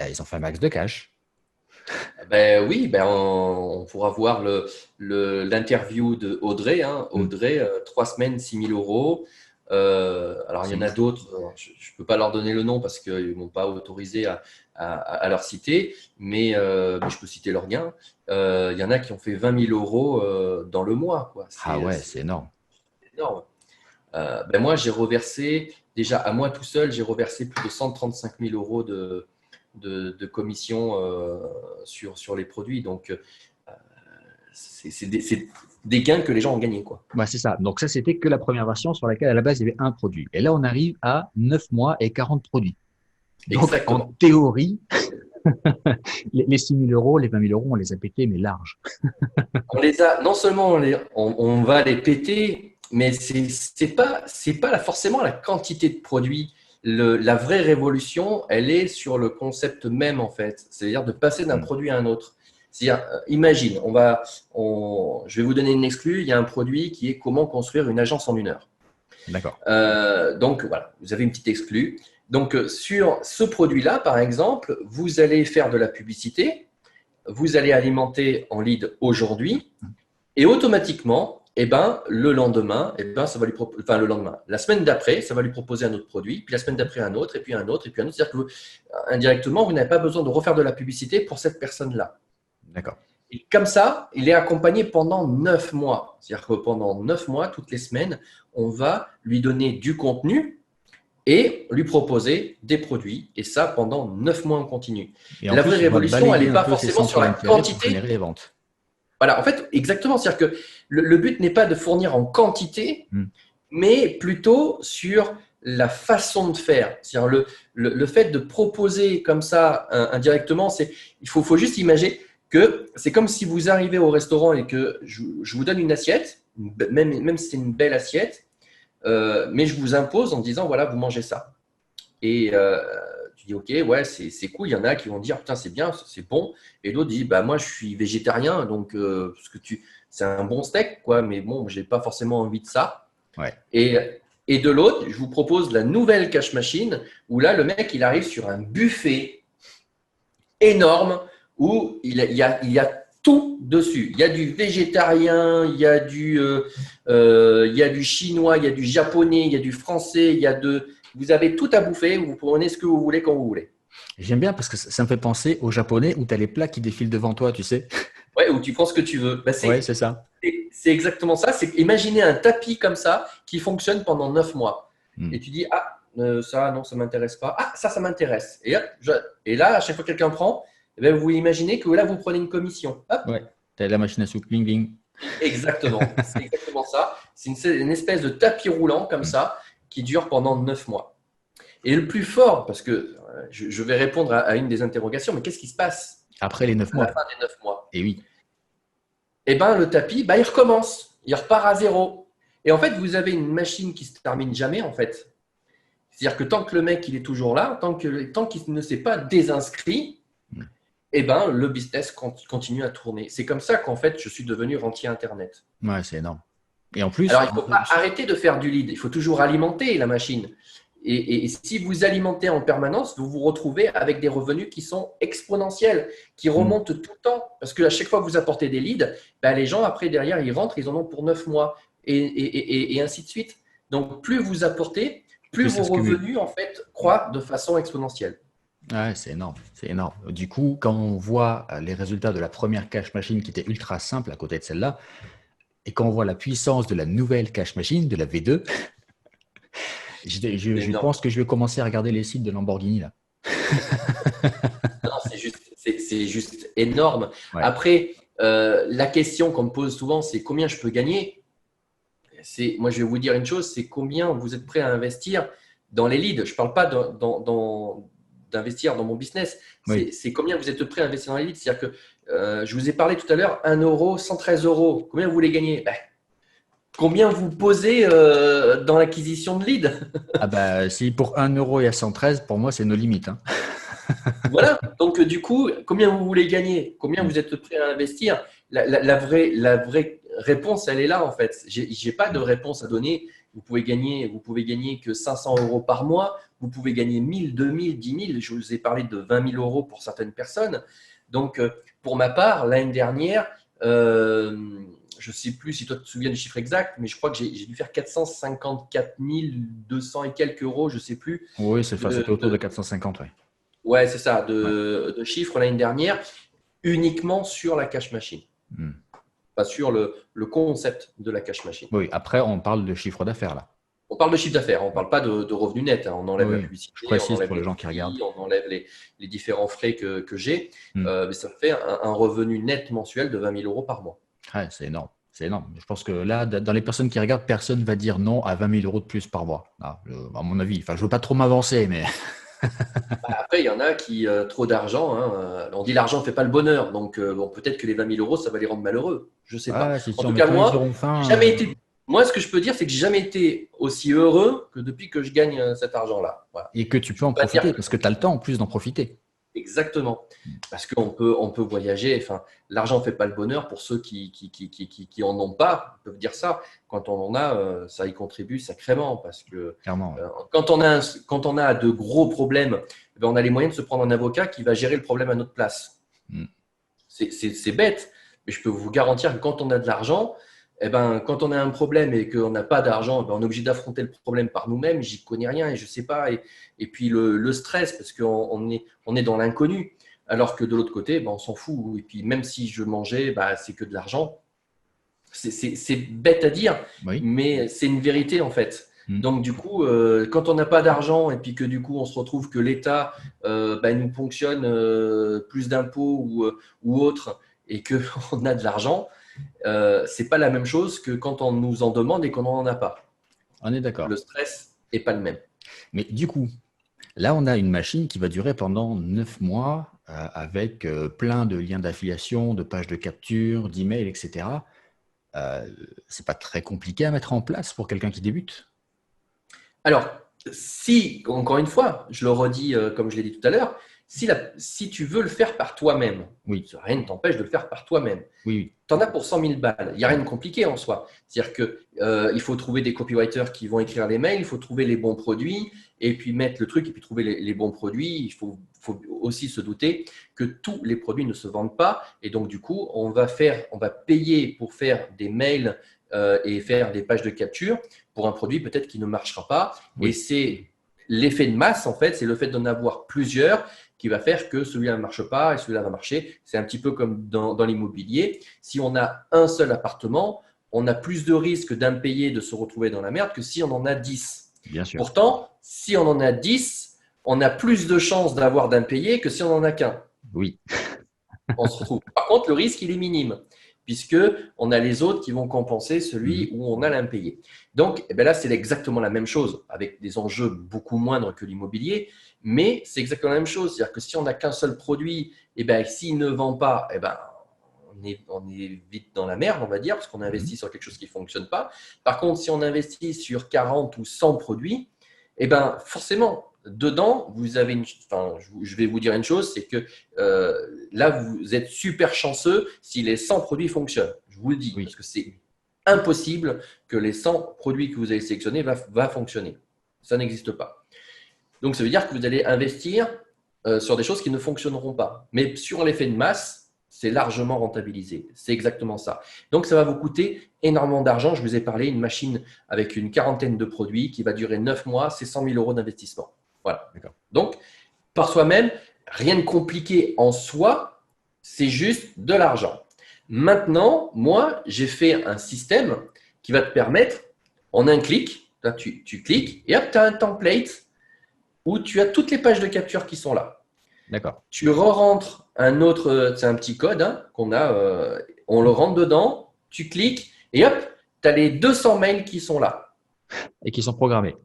A: ils ont fait un max de cache.
B: Oui, on pourra voir l'interview de Audrey. Audrey, 3 semaines, 6 000 euros. Alors, il y en a d'autres, je ne peux pas leur donner le nom parce qu'ils ne m'ont pas autorisé à leur citer, mais je peux citer leurs gains. Il y en a qui ont fait 20 000 euros dans le mois, quoi.
A: C'est énorme.
B: C'est énorme. Moi, j'ai reversé, déjà à moi tout seul, j'ai reversé plus de 135 000 euros de commission sur les produits. Donc, c'est des gains que les gens ont gagnés, quoi.
A: C'est ça. Donc, ça, c'était que la première version sur laquelle, à la base, il y avait un produit. Et là, on arrive à 9 mois et 40 produits. Donc,
B: exactement.
A: En théorie, les 6 000 euros, les 20 000 euros, on les a pétés, mais large.
B: Non seulement on va les péter, mais c'est pas forcément la quantité de produits. La vraie révolution, elle est sur le concept même, en fait. C'est-à-dire de passer d'un produit à un autre. C'est-à-dire, imagine, je vais vous donner une exclue. Il y a un produit qui est comment construire une agence en 1 heure.
A: D'accord.
B: Donc, voilà, vous avez une petite exclue. Donc, sur ce produit-là, par exemple, vous allez faire de la publicité, vous allez alimenter en lead aujourd'hui et automatiquement, le lendemain, ça va le lendemain, la semaine d'après, ça va lui proposer un autre produit, puis la semaine d'après un autre, et puis un autre, et puis un autre. C'est-à-dire que indirectement, vous n'avez pas besoin de refaire de la publicité pour cette personne-là.
A: D'accord.
B: Et comme ça, il est accompagné pendant 9 mois. C'est-à-dire que pendant 9 mois, toutes les semaines, on va lui donner du contenu et lui proposer des produits. Et ça, pendant 9 mois en continu.
A: La vraie révolution, elle n'est pas forcément sur la quantité.
B: Voilà, en fait, exactement. C'est-à-dire que le but n'est pas de fournir en quantité, mais plutôt sur la façon de faire. C'est-à-dire le fait de proposer comme ça indirectement, il faut juste imaginer que c'est comme si vous arrivez au restaurant et que je vous donne une assiette, même si c'est une belle assiette, mais je vous impose en disant, voilà, vous mangez ça. Et tu dis, ok, ouais, c'est cool. Il y en a qui vont dire, putain, c'est bien, c'est bon. Et d'autres disent, moi, je suis végétarien, donc parce que c'est un bon steak, quoi, mais bon, j'ai pas forcément envie de ça.
A: Ouais.
B: Et de l'autre, je vous propose la nouvelle cache machine où là, le mec, il arrive sur un buffet énorme où il y a tout dessus. Il y a du végétarien, il y a du chinois, il y a du japonais, il y a du français, vous avez tout à bouffer, vous prenez ce que vous voulez quand vous voulez.
A: J'aime bien parce que ça me fait penser aux japonais où tu as les plats qui défilent devant toi, tu sais.
B: Ouais, où tu prends ce que tu veux.
A: C'est ça.
B: C'est exactement ça. C'est imaginez un tapis comme ça qui fonctionne pendant 9 mois. Et tu dis, ça, non, ça ne m'intéresse pas. Ah, ça m'intéresse. Et là, à chaque fois que quelqu'un prend, vous imaginez que là, vous prenez une commission. Hop.
A: Ouais, tu as la machine à soupe, bing, bing.
B: Exactement. C'est exactement ça. C'est une espèce de tapis roulant comme ça qui dure pendant 9 mois. Et le plus fort, parce que je vais répondre à une des interrogations, mais qu'est-ce qui se passe
A: après les 9 mois?
B: À la fin des 9 mois.
A: Et oui.
B: Le tapis, il recommence. Il repart à zéro. Et en fait, vous avez une machine qui ne se termine jamais, en fait. C'est-à-dire que tant que le mec, il est toujours là, tant qu'il ne s'est pas désinscrit, le business continue à tourner. C'est comme ça qu'en fait, je suis devenu rentier Internet.
A: Ouais, c'est énorme. Et en plus…
B: Alors, il ne faut pas arrêter de faire du lead. Il faut toujours alimenter la machine. Et si vous alimentez en permanence, vous vous retrouvez avec des revenus qui sont exponentiels, qui
A: Mm.
B: remontent tout le temps. Parce qu'à chaque fois que vous apportez des leads, ben, les gens, après, derrière, ils rentrent, ils en ont pour 9 mois, et ainsi de suite. Donc, plus vous apportez, plus
A: Plus ça
B: vos
A: se cumule.
B: revenus, en fait, croît de façon exponentielle.
A: Ouais, c'est énorme, c'est énorme. Du coup, quand on voit les résultats de la première cash machine qui était ultra simple à côté de celle-là, et quand on voit la puissance de la nouvelle cash machine, de la V2,
B: C'est
A: je
B: énorme.
A: pense que je vais commencer à regarder les sites de Lamborghini là.
B: Non, c'est juste énorme.
A: Ouais.
B: Après, la question qu'on me pose souvent, c'est combien je peux gagner. Moi, je vais vous dire une chose, c'est combien vous êtes prêt à investir dans les leads. Je ne parle pas d'investir dans mon business.
A: Oui.
B: C'est combien vous êtes prêt à investir dans les leads. C'est-à-dire que je vous ai parlé tout à l'heure, 1 euro, 113 euros. Combien vous voulez gagner? Ben, combien vous posez dans l'acquisition de leads?
A: Ah bah si pour 1 euro il y a 113, pour moi c'est nos limites, hein.
B: Voilà. Donc, du coup, combien vous voulez gagner? Combien
A: Mm.
B: vous êtes prêt à investir? La vraie réponse, elle est là, en fait. Je n'ai pas de
A: Mm.
B: réponse à donner. Vous pouvez gagner que 500 euros par mois. Vous pouvez gagner 1000, 2000, 10 000. Je vous ai parlé de 20 000 euros pour certaines personnes. Donc, pour ma part, l'année dernière, je ne sais plus si toi tu te souviens du chiffre exact, mais je crois que j'ai dû faire 454 200 et quelques euros, je ne sais plus,
A: Oui,
B: de,
A: c'était autour de
B: de,
A: 450, ouais.
B: Ouais, c'est ça,
A: Ouais.
B: de chiffres l'année dernière, uniquement sur la cash machine,
A: Mm.
B: pas sur le concept de la cash machine.
A: Oui, après on parle de chiffre d'affaires là.
B: On parle de chiffre d'affaires, on ne
A: Ouais.
B: parle pas de revenus nets, hein. On
A: Oui,
B: enlève la
A: oui. Je
B: publicité, on
A: précise
B: enlève
A: pour les
B: les
A: gens qui regardent.
B: prix, on enlève les différents frais que j'ai,
A: Mm.
B: mais ça me fait un revenu net mensuel de 20 000 euros par mois.
A: Ouais, c'est énorme. C'est énorme. Je pense que là, dans les personnes qui regardent, personne ne va dire non à 20 000 euros de plus par mois. Ah, à mon avis. Enfin, je ne veux pas trop m'avancer, mais
B: Après, il y en a qui, trop d'argent, hein, on dit l'argent ne fait pas le bonheur, donc bon, peut-être que les 20 000 euros, ça va les rendre malheureux, je ne sais pas.
A: ouais, c'est
B: En
A: sûr.
B: tout
A: Mais
B: cas,
A: quand ils
B: moi,
A: auront
B: j'ai
A: faim,
B: jamais été. Moi, ce que je peux dire, c'est que j'ai jamais été aussi heureux que depuis que je gagne cet argent-là. Voilà.
A: et que tu
B: Je
A: peux en
B: peux pas dire
A: profiter, parce que tu as le temps en plus d'en profiter.
B: exactement. Parce qu'on peut voyager. Enfin, l'argent ne fait pas le bonheur pour ceux qui en ont pas. Ils peuvent dire ça. Quand on en a, ça y contribue sacrément. Parce que
A: Clairement. Ouais.
B: quand on a de gros problèmes, eh ben, on a les moyens de se prendre un avocat qui va gérer le problème à notre place.
A: Mm.
B: C'est bête, mais je peux vous garantir que quand on a de l'argent, eh ben, quand on a un problème et qu'on n'a pas d'argent, eh ben, on est obligé d'affronter le problème par nous-mêmes. J'y connais rien et je ne sais pas. Et puis le stress, parce qu'on est dans l'inconnu. Alors que de l'autre côté, ben, on s'en fout. Et puis même si je mangeais, ben, c'est que de l'argent. C'est bête à dire,
A: Oui.
B: mais c'est une vérité en fait.
A: Mm.
B: Donc du coup, quand on n'a pas d'argent et puis que du coup on se retrouve que l'État ben, nous ponctionne plus d'impôts ou autre et qu'on a de l'argent, c'est pas la même chose que quand on nous en demande et qu'on n'en a pas.
A: On est d'accord.
B: Le stress n'est pas le même.
A: Mais du coup, là, on a une machine qui va durer pendant 9 mois avec plein de liens d'affiliation, de pages de capture, d'emails, etc. C'est pas très compliqué à mettre en place pour quelqu'un qui débute.
B: Alors, si, encore une fois, je le redis comme je l'ai dit tout à l'heure, si tu veux le faire par toi-même,
A: Oui,
B: rien ne t'empêche de le faire par toi-même.
A: oui,
B: Tu en as pour 100 000 balles. Il n'y a
A: oui.
B: rien
A: Mm.
B: de compliqué en soi. C'est-à-dire qu'il faut trouver des copywriters qui vont écrire les mails, il faut trouver les bons produits et puis mettre le truc et puis trouver les bons produits. Il faut aussi se douter que tous les produits ne se vendent pas. Et donc, du coup, on va payer pour faire des mails et faire des pages de capture pour un produit peut-être qui ne marchera pas. Et
A: Oui,
B: c'est l'effet de masse, en fait, c'est le fait d'en avoir plusieurs qui va faire que celui-là ne marche pas et celui-là va marcher. C'est un petit peu comme dans l'immobilier. Si on a un seul appartement, on a plus de risques d'impayé de se retrouver dans la merde que si on en a 10.
A: bien sûr.
B: Pourtant, si on en a 10, on a plus de chances d'avoir d'impayé que si on n'en a qu'un.
A: Oui,
B: On se retrouve. Par contre, le risque, il est minime, puisque on a les autres qui vont compenser celui
A: mhm.
B: où on a l'impayé. Donc, eh ben là, c'est exactement la même chose, avec des enjeux beaucoup moindres que l'immobilier, mais c'est exactement la même chose. C'est-à-dire que si on n'a qu'un seul produit, eh ben, s'il ne vend pas, eh ben, on est vite dans la merde, on va dire, parce qu'on
A: Mhm.
B: investit sur quelque chose qui ne fonctionne pas. Par contre, si on investit sur 40 ou 100 produits, eh ben, forcément, dedans, vous avez enfin, je vais vous dire une chose, c'est que là, vous êtes super chanceux si les 100 produits fonctionnent. Je vous le dis,
A: Oui.
B: parce que c'est impossible que les 100 produits que vous avez sélectionnés va fonctionner. Ça n'existe pas. Donc, ça veut dire que vous allez investir sur des choses qui ne fonctionneront pas. Mais sur l'effet de masse, c'est largement rentabilisé. C'est exactement ça. Donc, ça va vous coûter énormément d'argent. Je vous ai parlé, une machine avec une quarantaine de produits qui va durer 9 mois, c'est 100 000 euros d'investissement. Voilà.
A: D'accord.
B: Donc, par soi-même, rien de compliqué en soi, c'est juste de l'argent. Maintenant, moi, j'ai fait un système qui va te permettre, en un clic, là, tu cliques et hop, tu as un template où tu as toutes les pages de capture qui sont là.
A: D'accord.
B: Tu re-rentres un autre, c'est un petit code qu'on a, on le rentre dedans, tu cliques et hop, tu as les 200 mails qui sont là.
A: Et qui sont programmés.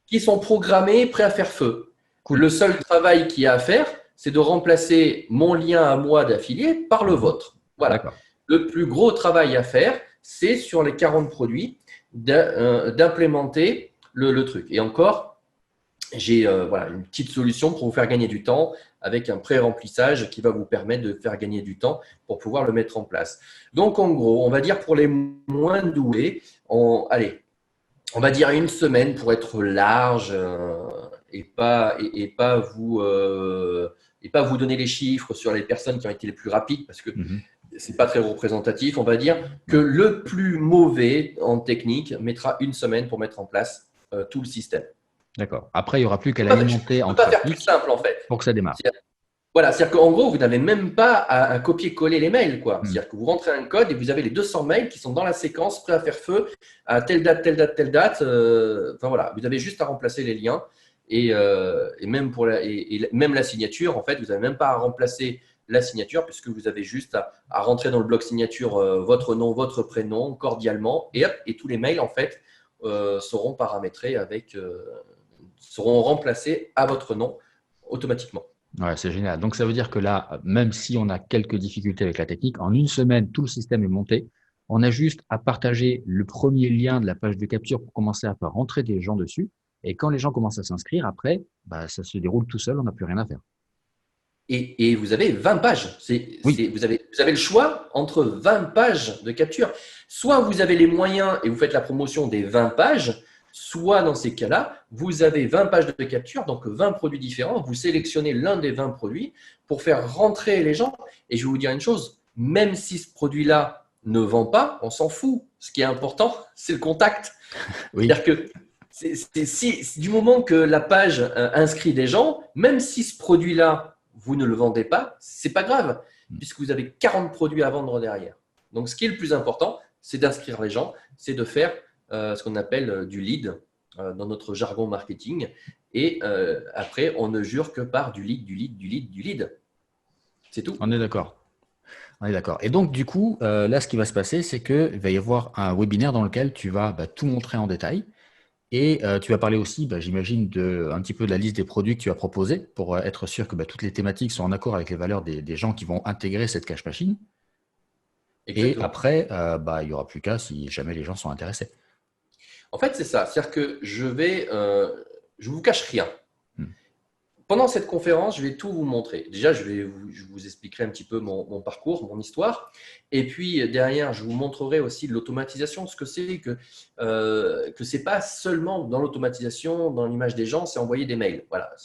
B: Qui sont programmés, prêts à faire feu.
A: Cool.
B: Le seul travail qu'il y a à faire, c'est de remplacer mon lien à moi d'affilié par le vôtre. Voilà.
A: D'accord.
B: Le plus gros travail à faire, c'est sur les 40 produits d'implémenter le truc. Et encore, j'ai voilà, une petite solution pour vous faire gagner du temps avec un pré-remplissage qui va vous permettre de faire gagner du temps pour pouvoir le mettre en place. Donc, en gros, on va dire pour les moins doués, allez, on va dire une semaine pour être large et pas vous donner les chiffres sur les personnes qui ont été les plus rapides parce que c'est pas très représentatif. On va dire que le plus mauvais en technique mettra une semaine pour mettre en place tout le système.
A: D'accord. Après, il n'y aura plus qu'à l'alimenter en
B: trafic. On ne peut pas faire plus simple en fait.
A: Pour que ça démarre.
B: Voilà, c'est-à-dire qu'en gros, vous n'avez même pas à copier-coller les mails, quoi. C'est-à-dire que vous rentrez un code et vous avez les 200 mails qui sont dans la séquence, prêts à faire feu, à telle date, telle date, telle date. Enfin voilà, vous avez juste à remplacer les liens et même même la signature, en fait, vous n'avez même pas à remplacer la signature puisque vous avez juste à rentrer dans le bloc signature votre nom, votre prénom, cordialement, et hop, et tous les mails, en fait, seront paramétrés seront remplacés à votre nom automatiquement.
A: Ouais, c'est génial. Donc, ça veut dire que là, même si on a quelques difficultés avec la technique, en une semaine, tout le système est monté. On a juste à partager le premier lien de la page de capture pour commencer à faire rentrer des gens dessus. Et quand les gens commencent à s'inscrire, après, ça se déroule tout seul, on n'a plus rien à faire.
B: Et vous avez 20 pages. Vous avez le choix entre 20 pages de capture. Soit vous avez les moyens et vous faites la promotion des 20 pages, soit dans ces cas-là, vous avez 20 pages de capture, donc 20 produits différents. Vous sélectionnez l'un des 20 produits pour faire rentrer les gens. Et je vais vous dire une chose, même si ce produit-là ne vend pas, on s'en fout. Ce qui est important, c'est le contact.
A: Oui.
B: C'est-à-dire que du moment que la page inscrit des gens, même si ce produit-là, vous ne le vendez pas, ce n'est pas grave, puisque vous avez 40 produits à vendre derrière. Donc, ce qui est le plus important, c'est d'inscrire les gens, c'est de faire ce qu'on appelle du lead dans notre jargon marketing. Et après, on ne jure que par du lead, du lead, du lead, du lead. C'est tout.
A: On est d'accord. On est d'accord. Et donc, du coup, là, ce qui va se passer, c'est qu'il va y avoir un webinaire dans lequel tu vas tout montrer en détail. Et tu vas parler aussi, j'imagine, un petit peu de la liste des produits que tu as proposés pour être sûr que toutes les thématiques sont en accord avec les valeurs des gens qui vont intégrer cette cache machine. Exactement. Et après, il n'y aura plus qu'à si jamais les gens sont intéressés.
B: En fait, c'est ça. C'est-à-dire que je vous cache rien. Pendant cette conférence, je vais tout vous montrer. Déjà, je vous expliquerai un petit peu mon parcours, mon histoire. Et puis, derrière, je vous montrerai aussi l'automatisation, ce que c'est que ce n'est pas seulement dans l'automatisation, dans l'image des gens, c'est envoyer des mails. Voilà.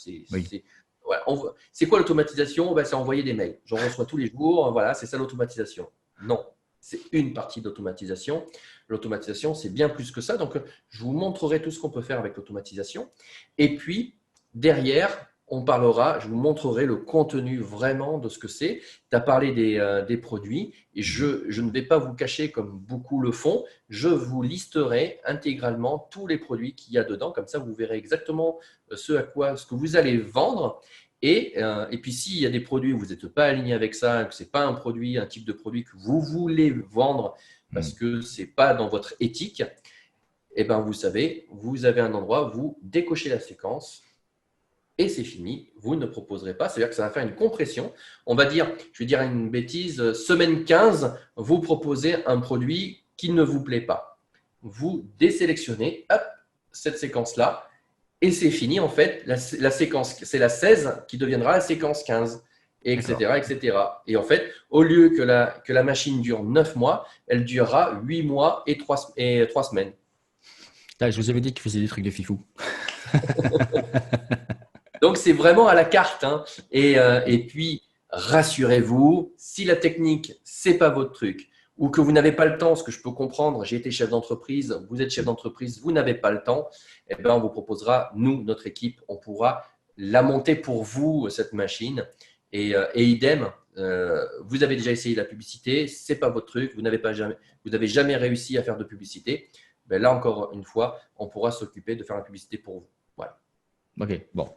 B: Voilà. C'est quoi l'automatisation ? C'est envoyer des mails. J'en reçois tous les jours. Voilà, c'est ça l'automatisation. Non, c'est une partie d'automatisation. L'automatisation, c'est bien plus que ça. Donc, je vous montrerai tout ce qu'on peut faire avec l'automatisation. Et puis, derrière, je vous montrerai le contenu vraiment de ce que c'est. Tu as parlé des produits et je ne vais pas vous cacher comme beaucoup le font. Je vous listerai intégralement tous les produits qu'il y a dedans. Comme ça, vous verrez exactement ce que vous allez vendre. Et puis, s'il y a des produits où vous n'êtes pas aligné avec ça, que ce n'est pas un type de produit que vous voulez vendre parce que ce n'est pas dans votre éthique, eh ben, vous savez, vous avez un endroit, vous décochez la séquence. Et c'est fini, vous ne proposerez pas, c'est-à-dire que ça va faire une compression. On va dire, je vais dire une bêtise, semaine 15, vous proposez un produit qui ne vous plaît pas. Vous désélectionnez cette séquence-là et c'est fini en fait. La séquence, c'est la 16 qui deviendra la séquence 15, etc., etc. Et en fait, au lieu que la machine dure 9 mois, elle durera 8 mois et 3 semaines.
A: Je vous avais dit qu'il faisait des trucs de fifou.
B: Donc, c'est vraiment à la carte, hein. Et puis, rassurez-vous, si la technique, c'est pas votre truc, ou que vous n'avez pas le temps, ce que je peux comprendre, j'ai été chef d'entreprise, vous êtes chef d'entreprise, vous n'avez pas le temps, eh ben, on vous proposera, nous, notre équipe, on pourra la monter pour vous, cette machine. Et idem, vous avez déjà essayé la publicité, c'est pas votre truc, vous n'avez jamais réussi à faire de publicité. Ben là, encore une fois, on pourra s'occuper de faire la publicité pour vous. Voilà.
A: Ok, bon.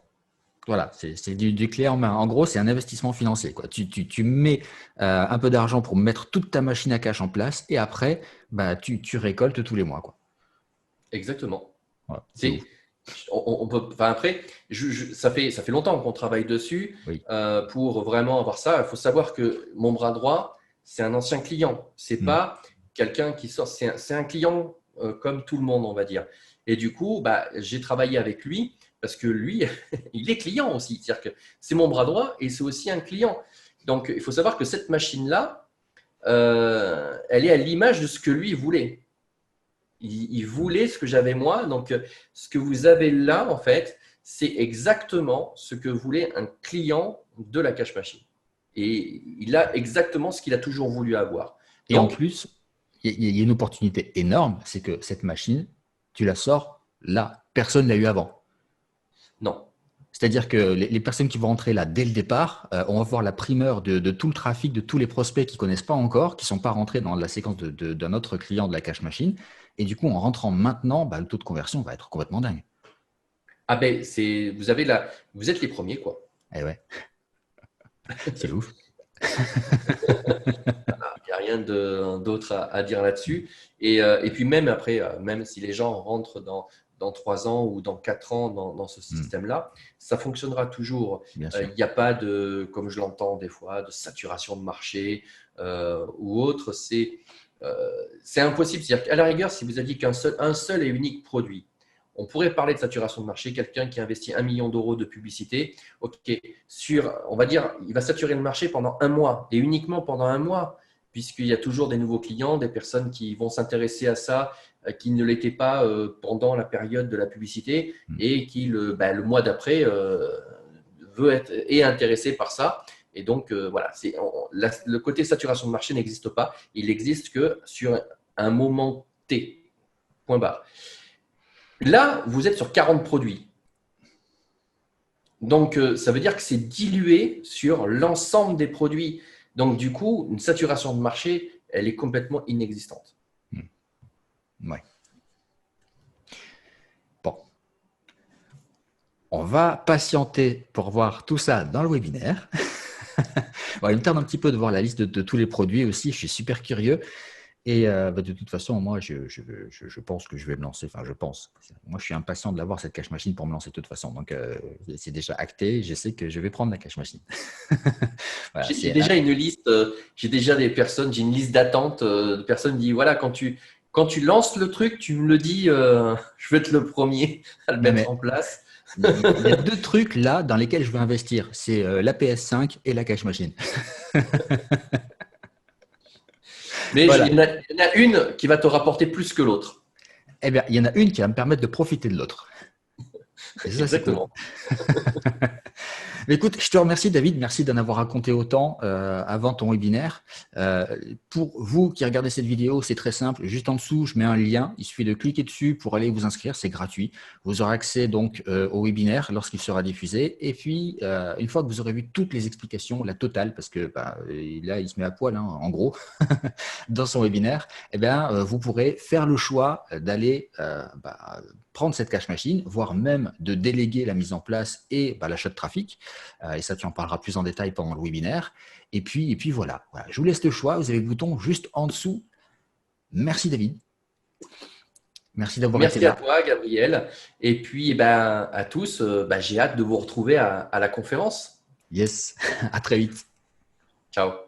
A: Voilà, c'est du clé en main. En gros, c'est un investissement financier, quoi. Tu mets un peu d'argent pour mettre toute ta machine à cash en place et après, bah, tu récoltes tous les mois, quoi.
B: Exactement.
A: Voilà, c'est
B: C'est,
A: ouf.
B: on peut, enfin après, ça fait longtemps qu'on travaille dessus
A: Oui.
B: pour vraiment avoir ça. Il faut savoir que mon bras droit, c'est un ancien client. C'est
A: Hmm.
B: pas quelqu'un qui sort. C'est un client comme tout le monde, on va dire. Et du coup, bah, j'ai travaillé avec lui parce que lui, il est client aussi. C'est-à-dire que c'est mon bras droit et c'est aussi un client. Donc, il faut savoir que cette machine-là, elle est à l'image de ce que lui voulait. Il voulait ce que j'avais moi. Donc, ce que vous avez là, en fait, c'est exactement ce que voulait un client de la cash machine. Et il a exactement ce qu'il a toujours voulu avoir.
A: Et en
B: Donc,
A: plus, il y a une opportunité énorme, c'est que cette machine, tu la sors là. Personne ne l'a eu avant.
B: non.
A: C'est-à-dire que les personnes qui vont rentrer là dès le départ, on va voir la primeur de tout le trafic, de tous les prospects qui ne connaissent pas encore, qui ne sont pas rentrés dans la séquence d'un autre client de la cash machine. Et du coup, en rentrant maintenant, bah, le taux de conversion va être complètement dingue.
B: Ah ben, vous êtes les premiers, quoi.
A: Eh ouais, c'est ouf.
B: Il n'y a rien d'autre à dire là-dessus. Et puis même après, même si les gens rentrent dans 3 ans ou dans 4 ans dans ce
A: Hmm,
B: système-là, ça fonctionnera toujours.
A: bien
B: Il
A: sûr.
B: n'y a pas de, comme je l'entends des fois, de saturation de marché ou autre. C'est impossible. C'est-à-dire qu'à la rigueur, si vous aviez un seul et unique produit, on pourrait parler de saturation de marché. Quelqu'un qui investit 1 million d'euros de publicité, ok, on va dire, il va saturer le marché pendant un mois et uniquement pendant un mois, puisqu'il y a toujours des nouveaux clients, des personnes qui vont s'intéresser à ça, qui ne l'étaient pas pendant la période de la publicité
A: Hmm.
B: et qui, le mois d'après, est intéressé par ça. Et donc, voilà, le côté saturation de marché n'existe pas. Il n'existe que sur un moment T. Point barre. Là, vous êtes sur 40 produits. Donc, ça veut dire que c'est dilué sur l'ensemble des produits. Donc, du coup, une saturation de marché, elle est complètement inexistante.
A: Hmm. Ouais. Bon, on va patienter pour voir tout ça dans le webinaire. Bon, il me tarde un petit peu de voir la liste de tous les produits aussi. Je suis super curieux. Et bah, de toute façon, moi, je pense que je vais me lancer. Enfin, je pense. Moi, je suis impatient de l'avoir, cette cache machine, pour me lancer de toute façon. Donc, c'est déjà acté. Je sais que je vais prendre la cache machine. Voilà,
B: J'ai déjà une liste, j'ai déjà j'ai une liste d'attente de personnes qui disent, voilà, quand tu lances le truc, tu me le dis, je vais être le premier à le
A: non,
B: mettre
A: mais
B: en place.
A: il y a deux trucs là dans lesquels je veux investir. C'est la PS5 et la cache machine.
B: Mais
A: Voilà.
B: il y en a une qui va te rapporter plus que l'autre.
A: Eh bien, il y en a une qui va me permettre de profiter de l'autre. Et ça, c'est cool.
B: Exactement.
A: Mais écoute, je te remercie David, merci d'en avoir raconté autant avant ton webinaire. Pour vous qui regardez cette vidéo, c'est très simple. Juste en dessous, je mets un lien. Il suffit de cliquer dessus pour aller vous inscrire. C'est gratuit. Vous aurez accès donc au webinaire lorsqu'il sera diffusé. Et puis, une fois que vous aurez vu toutes les explications, la totale, parce que bah, là, il se met à poil, hein, en gros, dans son webinaire, eh bien, vous pourrez faire le choix d'aller prendre cette cache machine, voire même de déléguer la mise en place et l'achat de trafic. Et ça, tu en parleras plus en détail pendant le webinaire. Et puis voilà. Je vous laisse le choix. Vous avez le bouton juste en dessous. Merci David. Merci d'avoir été
B: Merci à
A: là.
B: toi, Gabriel. Et puis, à tous, j'ai hâte de vous retrouver à la conférence.
A: Yes, à très vite.
B: Ciao.